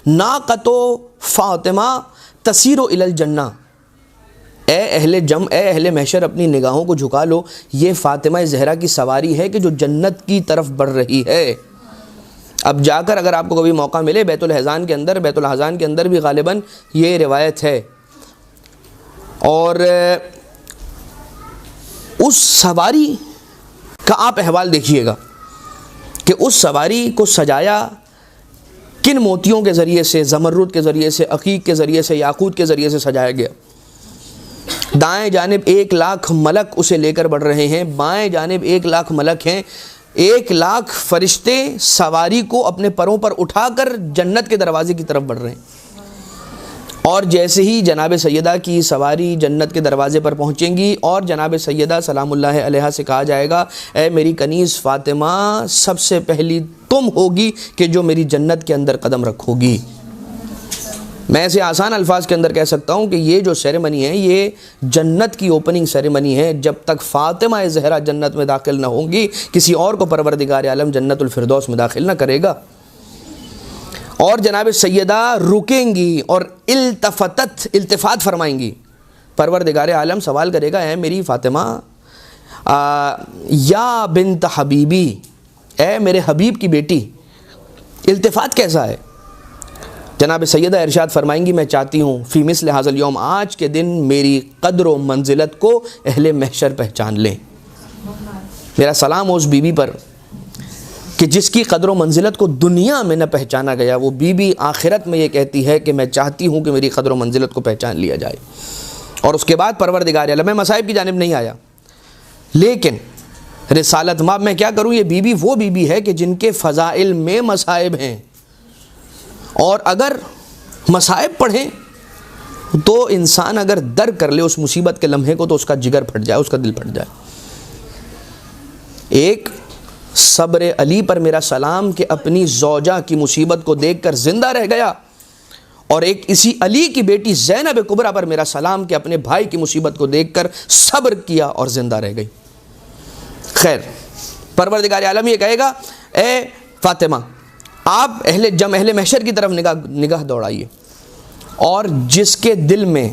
ناقۃ فاطمہ تسیر الی الجنہ، اے اہل جم، اے اہل محشر، اپنی نگاہوں کو جھکا لو، یہ فاطمہ زہرا کی سواری ہے کہ جو جنت کی طرف بڑھ رہی ہے. اب جا کر اگر آپ کو کبھی موقع ملے بیت الحزان کے اندر بھی غالباً یہ روایت ہے، اور اس سواری کا آپ احوال دیکھیے گا کہ اس سواری کو سجایا کن موتیوں کے ذریعے سے، زمرد کے ذریعے سے، عقیق کے ذریعے سے، یاقوت کے ذریعے سے سجایا گیا. دائیں جانب 1,00,000 ملک اسے لے کر بڑھ رہے ہیں، بائیں جانب 1,00,000 ملک ہیں، 1,00,000 فرشتے سواری کو اپنے پروں پر اٹھا کر جنت کے دروازے کی طرف بڑھ رہے ہیں. اور جیسے ہی جناب سیدہ کی سواری جنت کے دروازے پر پہنچیں گی اور جناب سیدہ سلام اللہ علیہا سے کہا جائے گا، اے میری کنیز فاطمہ، سب سے پہلی تم ہوگی کہ جو میری جنت کے اندر قدم رکھو گی. میں اسے آسان الفاظ کے اندر کہہ سکتا ہوں کہ یہ جو سیریمنی ہے یہ جنت کی اوپننگ سیریمنی ہے. جب تک فاطمہ زہرا جنت میں داخل نہ ہوں گی، کسی اور کو پروردگار عالم جنت الفردوس میں داخل نہ کرے گا. اور جناب سیدہ رکیں گی اور التفات فرمائیں گی. پروردگار عالم سوال کرے گا، اے میری فاطمہ، یا بنت حبیبی، اے میرے حبیب کی بیٹی. التفات کیسا ہے؟ جناب سیدہ ارشاد فرمائیں گی، میں چاہتی ہوں فی مثل ھذا الیوم، آج کے دن میری قدر و منزلت کو اہل محشر پہچان لیں. میرا سلام ہو اس بی بی پر کہ جس کی قدر و منزلت کو دنیا میں نہ پہچانا گیا، وہ بی بی آخرت میں یہ کہتی ہے کہ میں چاہتی ہوں کہ میری قدر و منزلت کو پہچان لیا جائے. اور اس کے بعد پروردگار عالم، میں مصائب کی جانب نہیں آیا، لیکن رسالت مآب میں کیا کروں؟ یہ بی بی وہ بی بی ہے کہ جن کے فضائل میں مصائب ہیں، اور اگر مصائب پڑھیں تو انسان اگر در کر لے اس مصیبت کے لمحے کو تو اس کا جگر پھٹ جائے، اس کا دل پھٹ جائے. ایک صبر علی پر میرا سلام کہ اپنی زوجہ کی مصیبت کو دیکھ کر زندہ رہ گیا، اور ایک اسی علی کی بیٹی زینب کبریٰ پر میرا سلام کہ اپنے بھائی کی مصیبت کو دیکھ کر صبر کیا اور زندہ رہ گئی. خیر، پروردگار عالم یہ کہے گا، اے فاطمہ، آپ اہل محشر کی طرف نگاہ دوڑائیے، اور جس کے دل میں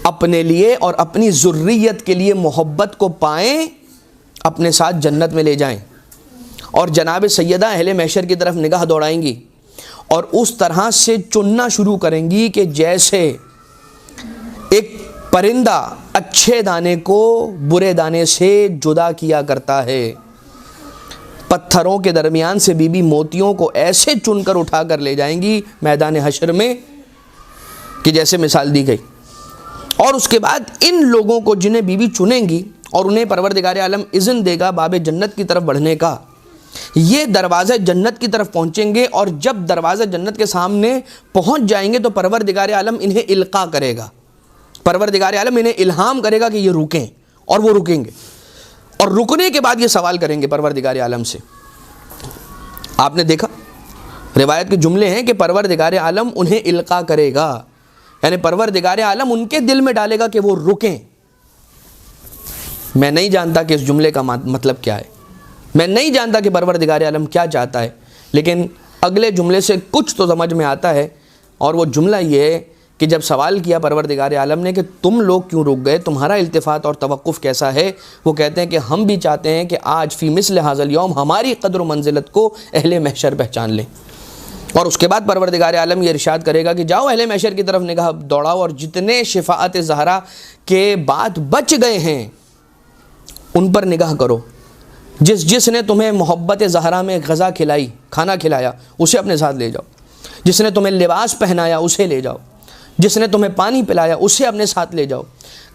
اپنے لیے اور اپنی ذریت کے لیے محبت کو پائیں اپنے ساتھ جنت میں لے جائیں، اور جناب سیدہ اہل محشر کی طرف نگاہ دوڑائیں گی اور اس طرح سے چننا شروع کریں گی کہ جیسے ایک پرندہ اچھے دانے کو برے دانے سے جدا کیا کرتا ہے، پتھروں کے درمیان سے بی بی موتیوں کو ایسے چن کر اٹھا کر لے جائیں گی میدان حشر میں کہ جیسے مثال دی گئی۔ اور اس کے بعد ان لوگوں کو جنہیں بی بی چنیں گی اور انہیں پروردگار عالم اذن دے گا باب جنت کی طرف بڑھنے کا، یہ دروازہ جنت کی طرف پہنچیں گے، اور جب دروازہ جنت کے سامنے پہنچ جائیں گے تو پروردگار عالم انہیں القاء کرے گا، پروردگار عالم انہیں الہام کرے گا کہ یہ رکیں، اور وہ رکیں گے، اور رکنے کے بعد یہ سوال کریں گے پروردگار عالم سے۔ آپ نے دیکھا روایت کے جملے ہیں کہ پروردگار عالم انہیں القاء کرے گا، یعنی پروردگار عالم ان کے دل میں ڈالے گا کہ وہ رکیں۔ میں نہیں جانتا کہ اس جملے کا مطلب کیا ہے، میں نہیں جانتا کہ پروردگار عالم کیا چاہتا ہے، لیکن اگلے جملے سے کچھ تو سمجھ میں آتا ہے، اور وہ جملہ یہ ہے کہ جب سوال کیا پروردگار عالم نے کہ تم لوگ کیوں رک گئے، تمہارا التفات اور توقف کیسا ہے، وہ کہتے ہیں کہ ہم بھی چاہتے ہیں کہ آج فی مثل ھذا الیوم ہماری قدر و منزلت کو اہل محشر پہچان لیں۔ اور اس کے بعد پروردگار عالم یہ ارشاد کرے گا کہ جاؤ اہل محشر کی طرف نگاہ دوڑاؤ، اور جتنے شفاعت زہرا کے بعد بچ گئے ہیں ان پر نگاہ کرو، جس نے تمہیں محبت زہرا میں غذا کھلائی، کھانا کھلایا، اسے اپنے ساتھ لے جاؤ، جس نے تمہیں لباس پہنایا اسے لے جاؤ، جس نے تمہیں پانی پلایا اسے اپنے ساتھ لے جاؤ،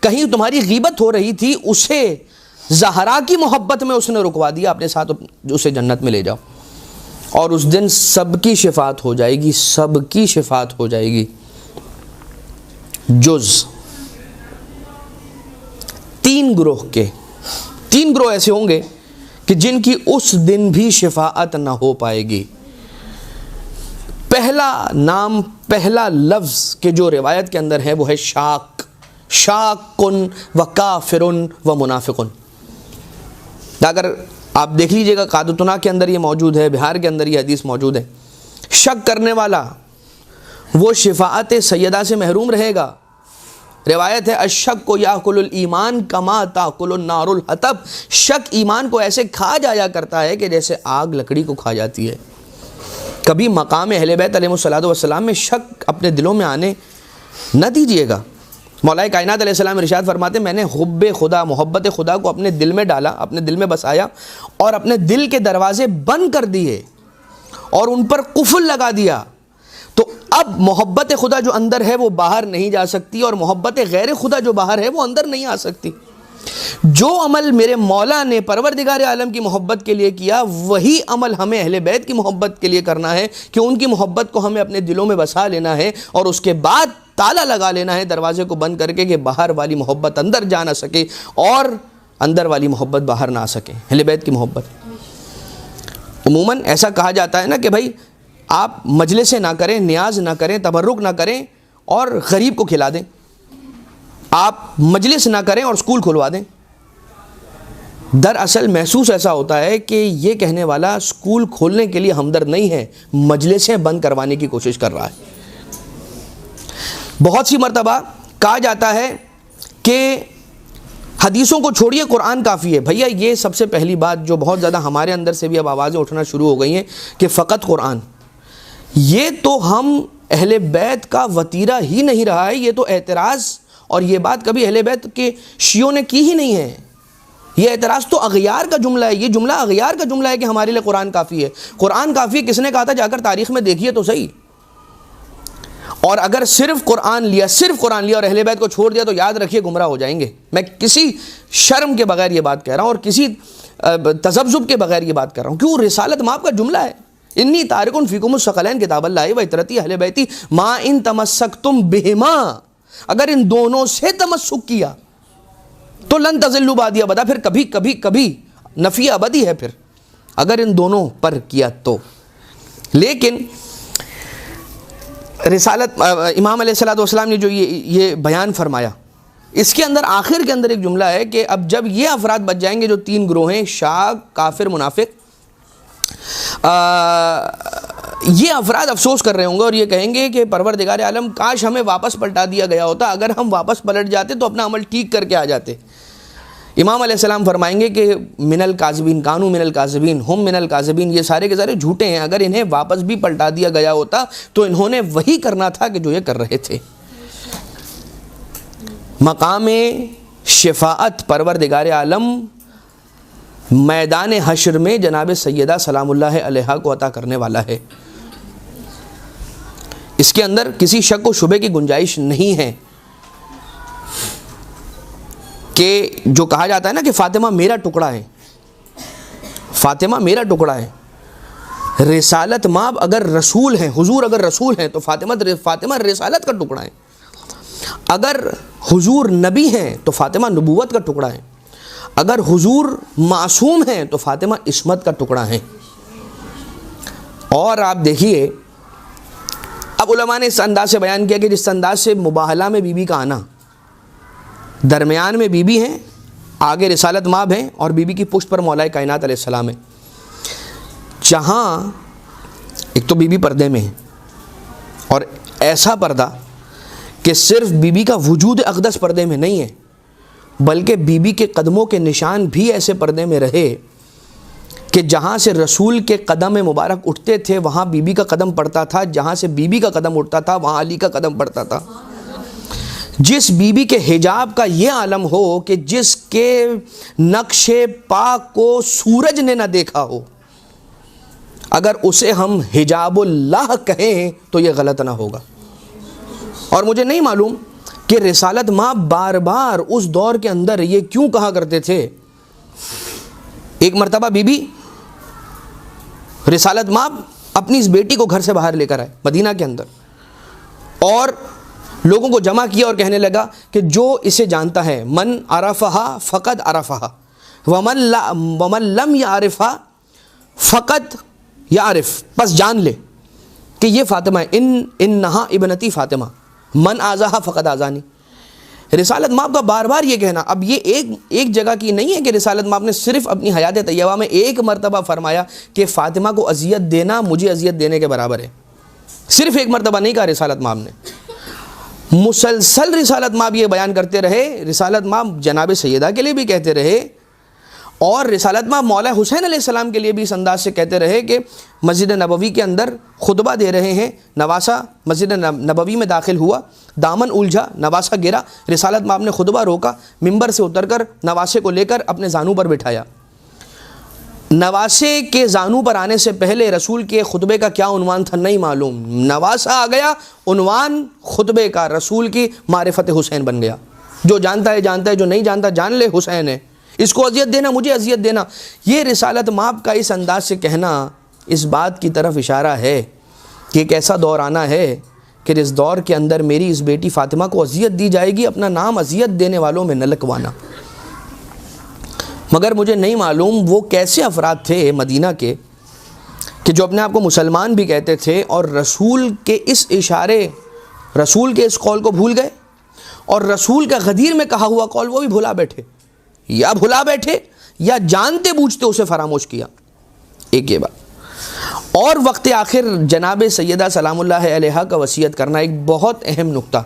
کہیں تمہاری غیبت ہو رہی تھی اسے زہرا کی محبت میں اس نے رکوا دیا، اپنے ساتھ اسے جنت میں لے جاؤ۔ اور اس دن سب کی شفاعت ہو جائے گی، سب کی شفاعت ہو جائے گی، جز تین گروہ ایسے ہوں گے کہ جن کی اس دن بھی شفاعت نہ ہو پائے گی۔ پہلا نام، پہلا لفظ کہ جو روایت کے اندر ہے وہ ہے شاکن و کافرن و منافقن۔ اگر آپ دیکھ لیجئے گا قادتنا کے اندر یہ موجود ہے، بہار کے اندر یہ حدیث موجود ہے، شک کرنے والا وہ شفاعت سیدہ سے محروم رہے گا۔ روایت ہے الشک یاکل الایمان کما تاکل النار الحطب، شک ایمان کو ایسے کھا جایا کرتا ہے کہ جیسے آگ لکڑی کو کھا جاتی ہے۔ کبھی مقام اہل بیت علیہ الصلوۃ والسلام میں شک اپنے دلوں میں آنے نہ دیجیے گا۔ مولا کائنات علیہ السلام ارشاد فرماتے ہیں میں نے حب خدا، محبت خدا کو اپنے دل میں ڈالا، اپنے دل میں بسایا، اور اپنے دل کے دروازے بند کر دیے اور ان پر قفل لگا دیا، تو اب محبت خدا جو اندر ہے وہ باہر نہیں جا سکتی، اور محبت غیر خدا جو باہر ہے وہ اندر نہیں آ سکتی۔ جو عمل میرے مولا نے پروردگار عالم کی محبت کے لیے کیا، وہی عمل ہمیں اہل بیت کی محبت کے لیے کرنا ہے کہ ان کی محبت کو ہمیں اپنے دلوں میں بسا لینا ہے، اور اس کے بعد تالا لگا لینا ہے دروازے کو بند کر کے کہ باہر والی محبت اندر جا نہ سکے اور اندر والی محبت باہر نہ آ سکے، اہل بیت کی محبت۔ عموماً ایسا کہا جاتا ہے نا کہ بھائی آپ مجلسیں نہ کریں، نیاز نہ کریں، تبرک نہ کریں اور غریب کو کھلا دیں، آپ مجلس نہ کریں اور اسکول کھلوا دیں۔ دراصل محسوس ایسا ہوتا ہے کہ یہ کہنے والا اسکول کھولنے کے لیے ہمدرد نہیں ہے، مجلسیں بند کروانے کی کوشش کر رہا ہے۔ بہت سی مرتبہ کہا جاتا ہے کہ حدیثوں کو چھوڑیے قرآن کافی ہے۔ بھیا یہ سب سے پہلی بات جو بہت زیادہ ہمارے اندر سے بھی اب آوازیں اٹھنا شروع ہو گئی ہیں کہ فقط قرآن، یہ تو ہم اہل بیت کا وتیرہ ہی نہیں رہا ہے، یہ تو اعتراض، اور یہ بات کبھی اہل بیت کے شیعوں نے کی ہی نہیں ہے، یہ اعتراض تو اغیار کا جملہ ہے، یہ جملہ اغیار کا جملہ ہے کہ ہمارے لیے قرآن کافی ہے۔ قرآن کافی ہے کس نے کہا تھا؟ جا کر تاریخ میں دیکھیے تو صحیح۔ اور اگر صرف قرآن لیا اور اہل بیت کو چھوڑ دیا تو یاد رکھیے گمراہ ہو جائیں گے۔ میں کسی شرم کے بغیر یہ بات کہہ رہا ہوں اور کسی تذبذب کے بغیر یہ بات کر رہا ہوں، کیوں رسالت مآب کا جملہ ہے، انی تارکن فیکم الثقلین کتاب اللہ و اطرتی اہل بیتی ما ان تمسکتم بہما، اگر ان دونوں سے تمسک کیا تو لن تضلوا بعدی ابدا، پھر کبھی نفی ابدی ہے، پھر اگر ان دونوں پر کیا تو۔ لیکن رسالت امام علیہ الصلوۃ والسلام نے جو یہ بیان فرمایا، اس کے اندر آخر کے اندر ایک جملہ ہے کہ اب جب یہ افراد بچ جائیں گے جو تین گروہ ہیں، شاک، کافر، منافق، یہ افراد افسوس کر رہے ہوں گے اور یہ کہیں گے کہ پروردگار عالم کاش ہمیں واپس پلٹا دیا گیا ہوتا، اگر ہم واپس پلٹ جاتے تو اپنا عمل ٹھیک کر کے آ جاتے۔ امام علیہ السلام فرمائیں گے کہ من الکاذبین، کانو من الکاذبین، ہم من الکاذبین، یہ سارے کے سارے جھوٹے ہیں، اگر انہیں واپس بھی پلٹا دیا گیا ہوتا تو انہوں نے وہی کرنا تھا کہ جو یہ کر رہے تھے۔ مقام شفاعت پروردگار عالم میدان حشر میں جناب سیدہ سلام اللہ علیہا کو عطا کرنے والا ہے، اس کے اندر کسی شک و شبے کی گنجائش نہیں ہے کہ جو کہا جاتا ہے نا کہ فاطمہ میرا ٹکڑا ہے، فاطمہ میرا ٹکڑا ہے۔ رسالت ماب اگر رسول ہیں، حضور اگر رسول ہیں تو فاطمہ رسالت کا ٹکڑا ہے، اگر حضور نبی ہیں تو فاطمہ نبوت کا ٹکڑا ہے، اگر حضور معصوم ہیں تو فاطمہ عصمت کا ٹکڑا ہے۔ اور آپ دیکھیے اب علماء نے اس انداز سے بیان کیا کہ جس انداز سے مباہلہ میں بی بی کا آنا، درمیان میں بی بی ہیں، آگے رسالت ماب ہیں اور بی بی کی پشت پر مولا کائنات علیہ السلام ہے، جہاں ایک تو بی بی پردے میں ہے اور ایسا پردہ کہ صرف بی بی کا وجود اقدس پردے میں نہیں ہے بلکہ بی بی کے قدموں کے نشان بھی ایسے پردے میں رہے کہ جہاں سے رسول کے قدم مبارک اٹھتے تھے وہاں بی بی کا قدم پڑتا تھا، جہاں سے بی بی کا قدم اٹھتا تھا وہاں علی کا قدم پڑتا تھا۔ جس بی بی کے حجاب کا یہ عالم ہو کہ جس کے نقش پاک کو سورج نے نہ دیکھا ہو، اگر اسے ہم حجاب اللہ کہیں تو یہ غلط نہ ہوگا۔ اور مجھے نہیں معلوم کہ رسالت ماں بار بار اس دور کے اندر یہ کیوں کہا کرتے تھے۔ ایک مرتبہ بی بی رسالت ماں اپنی اس بیٹی کو گھر سے باہر لے کر آئے مدینہ کے اندر اور لوگوں کو جمع کیا اور کہنے لگا کہ جو اسے جانتا ہے، من عرفہا فقد عرفہا ومن لم یعرفہا فقد یعرف، بس جان لے کہ یہ فاطمہ ہے، انہا ابنتی فاطمہ، من آزاہا فقد آزانی۔ رسالت ماں کا بار بار یہ کہنا، اب یہ ایک جگہ کی نہیں ہے کہ رسالت ماں نے صرف اپنی حیات طیبہ میں ایک مرتبہ فرمایا کہ فاطمہ کو اذیت دینا مجھے اذیت دینے کے برابر ہے، صرف ایک مرتبہ نہیں کہا رسالت ماں نے، مسلسل رسالت ماں یہ بیان کرتے رہے۔ رسالت ماں جناب سیدہ کے لیے بھی کہتے رہے اور رسالت ماں مولا حسین علیہ السلام کے لیے بھی اس انداز سے کہتے رہے کہ مسجد نبوی کے اندر خطبہ دے رہے ہیں، نواسہ مسجد نبوی میں داخل ہوا، دامن الجھا، نواسہ گرا، رسالت ماں نے خطبہ روکا، ممبر سے اتر کر نواسے کو لے کر اپنے زانو پر بٹھایا۔ نواسے کے زانو پر آنے سے پہلے رسول کے خطبے کا کیا عنوان تھا نہیں معلوم، نواسہ آ گیا، عنوان خطبے کا رسول کی معرفت حسین بن گیا۔ جو جانتا ہے جانتا ہے، جو نہیں جانتا جان لے حسین ہے، اس کو اذیت دینا مجھے اذیت دینا۔ یہ رسالت مآب کا اس انداز سے کہنا اس بات کی طرف اشارہ ہے کہ ایک ایسا دور آنا ہے کہ اس دور کے اندر میری اس بیٹی فاطمہ کو اذیت دی جائے گی، اپنا نام اذیت دینے والوں میں نہ لکھوانا۔ مگر مجھے نہیں معلوم وہ کیسے افراد تھے مدینہ کے کہ جو اپنے آپ کو مسلمان بھی کہتے تھے اور رسول کے اس اشارے، رسول کے اس قول کو بھول گئے اور رسول کا غدیر میں کہا ہوا قول وہ بھی بھلا بیٹھے، یا بھلا بیٹھے یا جانتے بوجھتے اسے فراموش کیا۔ ایک یہ بات۔ اور وقت آخر جناب سیدہ سلام اللہ علیہا کا وصیت کرنا ایک بہت اہم نقطہ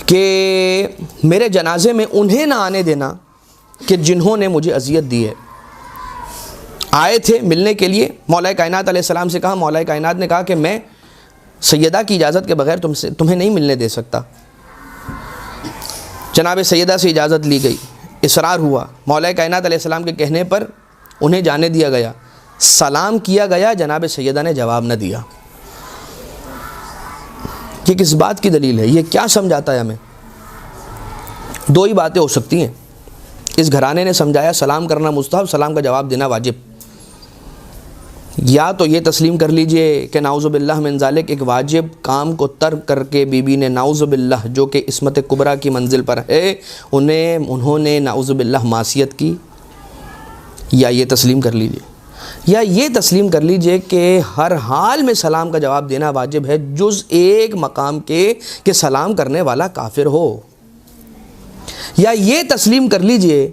کہ میرے جنازے میں انہیں نہ آنے دینا کہ جنہوں نے مجھے اذیت دی ہے۔ آئے تھے ملنے کے لیے، مولا کائنات علیہ السلام سے کہا، مولا کائنات نے کہا کہ میں سیدہ کی اجازت کے بغیر تمہیں نہیں ملنے دے سکتا۔ جناب سیدہ سے اجازت لی گئی، اصرار ہوا، مولا کائنات علیہ السلام کے کہنے پر انہیں جانے دیا گیا، سلام کیا گیا، جناب سیدہ نے جواب نہ دیا۔ یہ کس بات کی دلیل ہے؟ یہ کیا سمجھاتا ہے ہمیں؟ دو ہی باتیں ہو سکتی ہیں۔ اس گھرانے نے سمجھایا سلام کرنا مستحب، سلام کا جواب دینا واجب۔ یا تو یہ تسلیم کر لیجئے کہ نعوذ باللہ من ذالک، ایک واجب کام کو ترک کر کے بی بی نے نعوذ باللہ جو کہ عصمت کبریٰ کی منزل پر ہے انہوں نے نعوذ باللہ معصیت کی، یا یہ تسلیم کر لیجئے، یا یہ تسلیم کر لیجئے کہ ہر حال میں سلام کا جواب دینا واجب ہے جز ایک مقام کے کہ سلام کرنے والا کافر ہو، یا یہ تسلیم کر لیجئے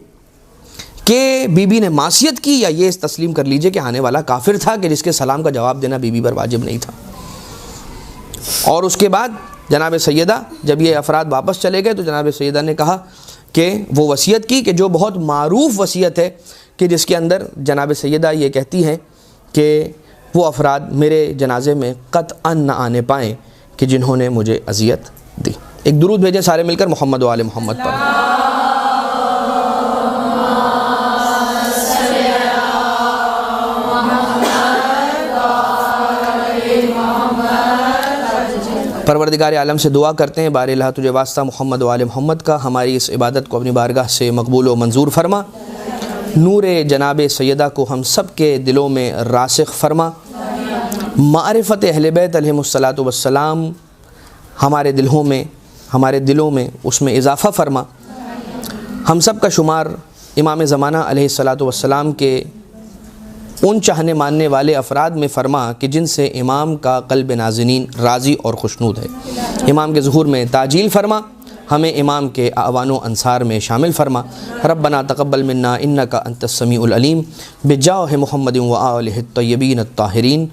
کہ بی بی نے معصیت کی، یا یہ تسلیم کر لیجئے کہ آنے والا کافر تھا کہ جس کے سلام کا جواب دینا بی بی پر واجب نہیں تھا۔ اور اس کے بعد جناب سیدہ جب یہ افراد واپس چلے گئے تو جناب سیدہ نے کہا کہ وہ وصیت کی، کہ جو بہت معروف وصیت ہے، کہ جس کے اندر جناب سیدہ یہ کہتی ہیں کہ وہ افراد میرے جنازے میں قطعاً نہ آنے پائیں کہ جنہوں نے مجھے اذیت دی۔ ایک درود بھیجیں سارے مل کر محمد و آل محمد پر۔ پروردگار عالم سے دعا کرتے ہیں بار الہ تجھے واسطہ محمد و آل محمد کا، ہماری اس عبادت کو اپنی بارگاہ سے مقبول و منظور فرما، نور جناب سیدہ کو ہم سب کے دلوں میں راسخ فرما، معرفت اہل بیت علیہم الصلاۃ والسلام ہمارے دلوں میں اس میں اضافہ فرما، ہم سب کا شمار امام زمانہ علیہ الصلاۃ والسلام کے ان چاہنے ماننے والے افراد میں فرما کہ جن سے امام کا قلب نازنین راضی اور خوشنود ہے، امام کے ظہور میں تعجیل فرما، ہمیں امام کے اعوان و انصار میں شامل فرما۔ ربنا تقبل منا انک انت السمیع العلیم بجاہ محمد و آلہ الطیبین الطاہرین۔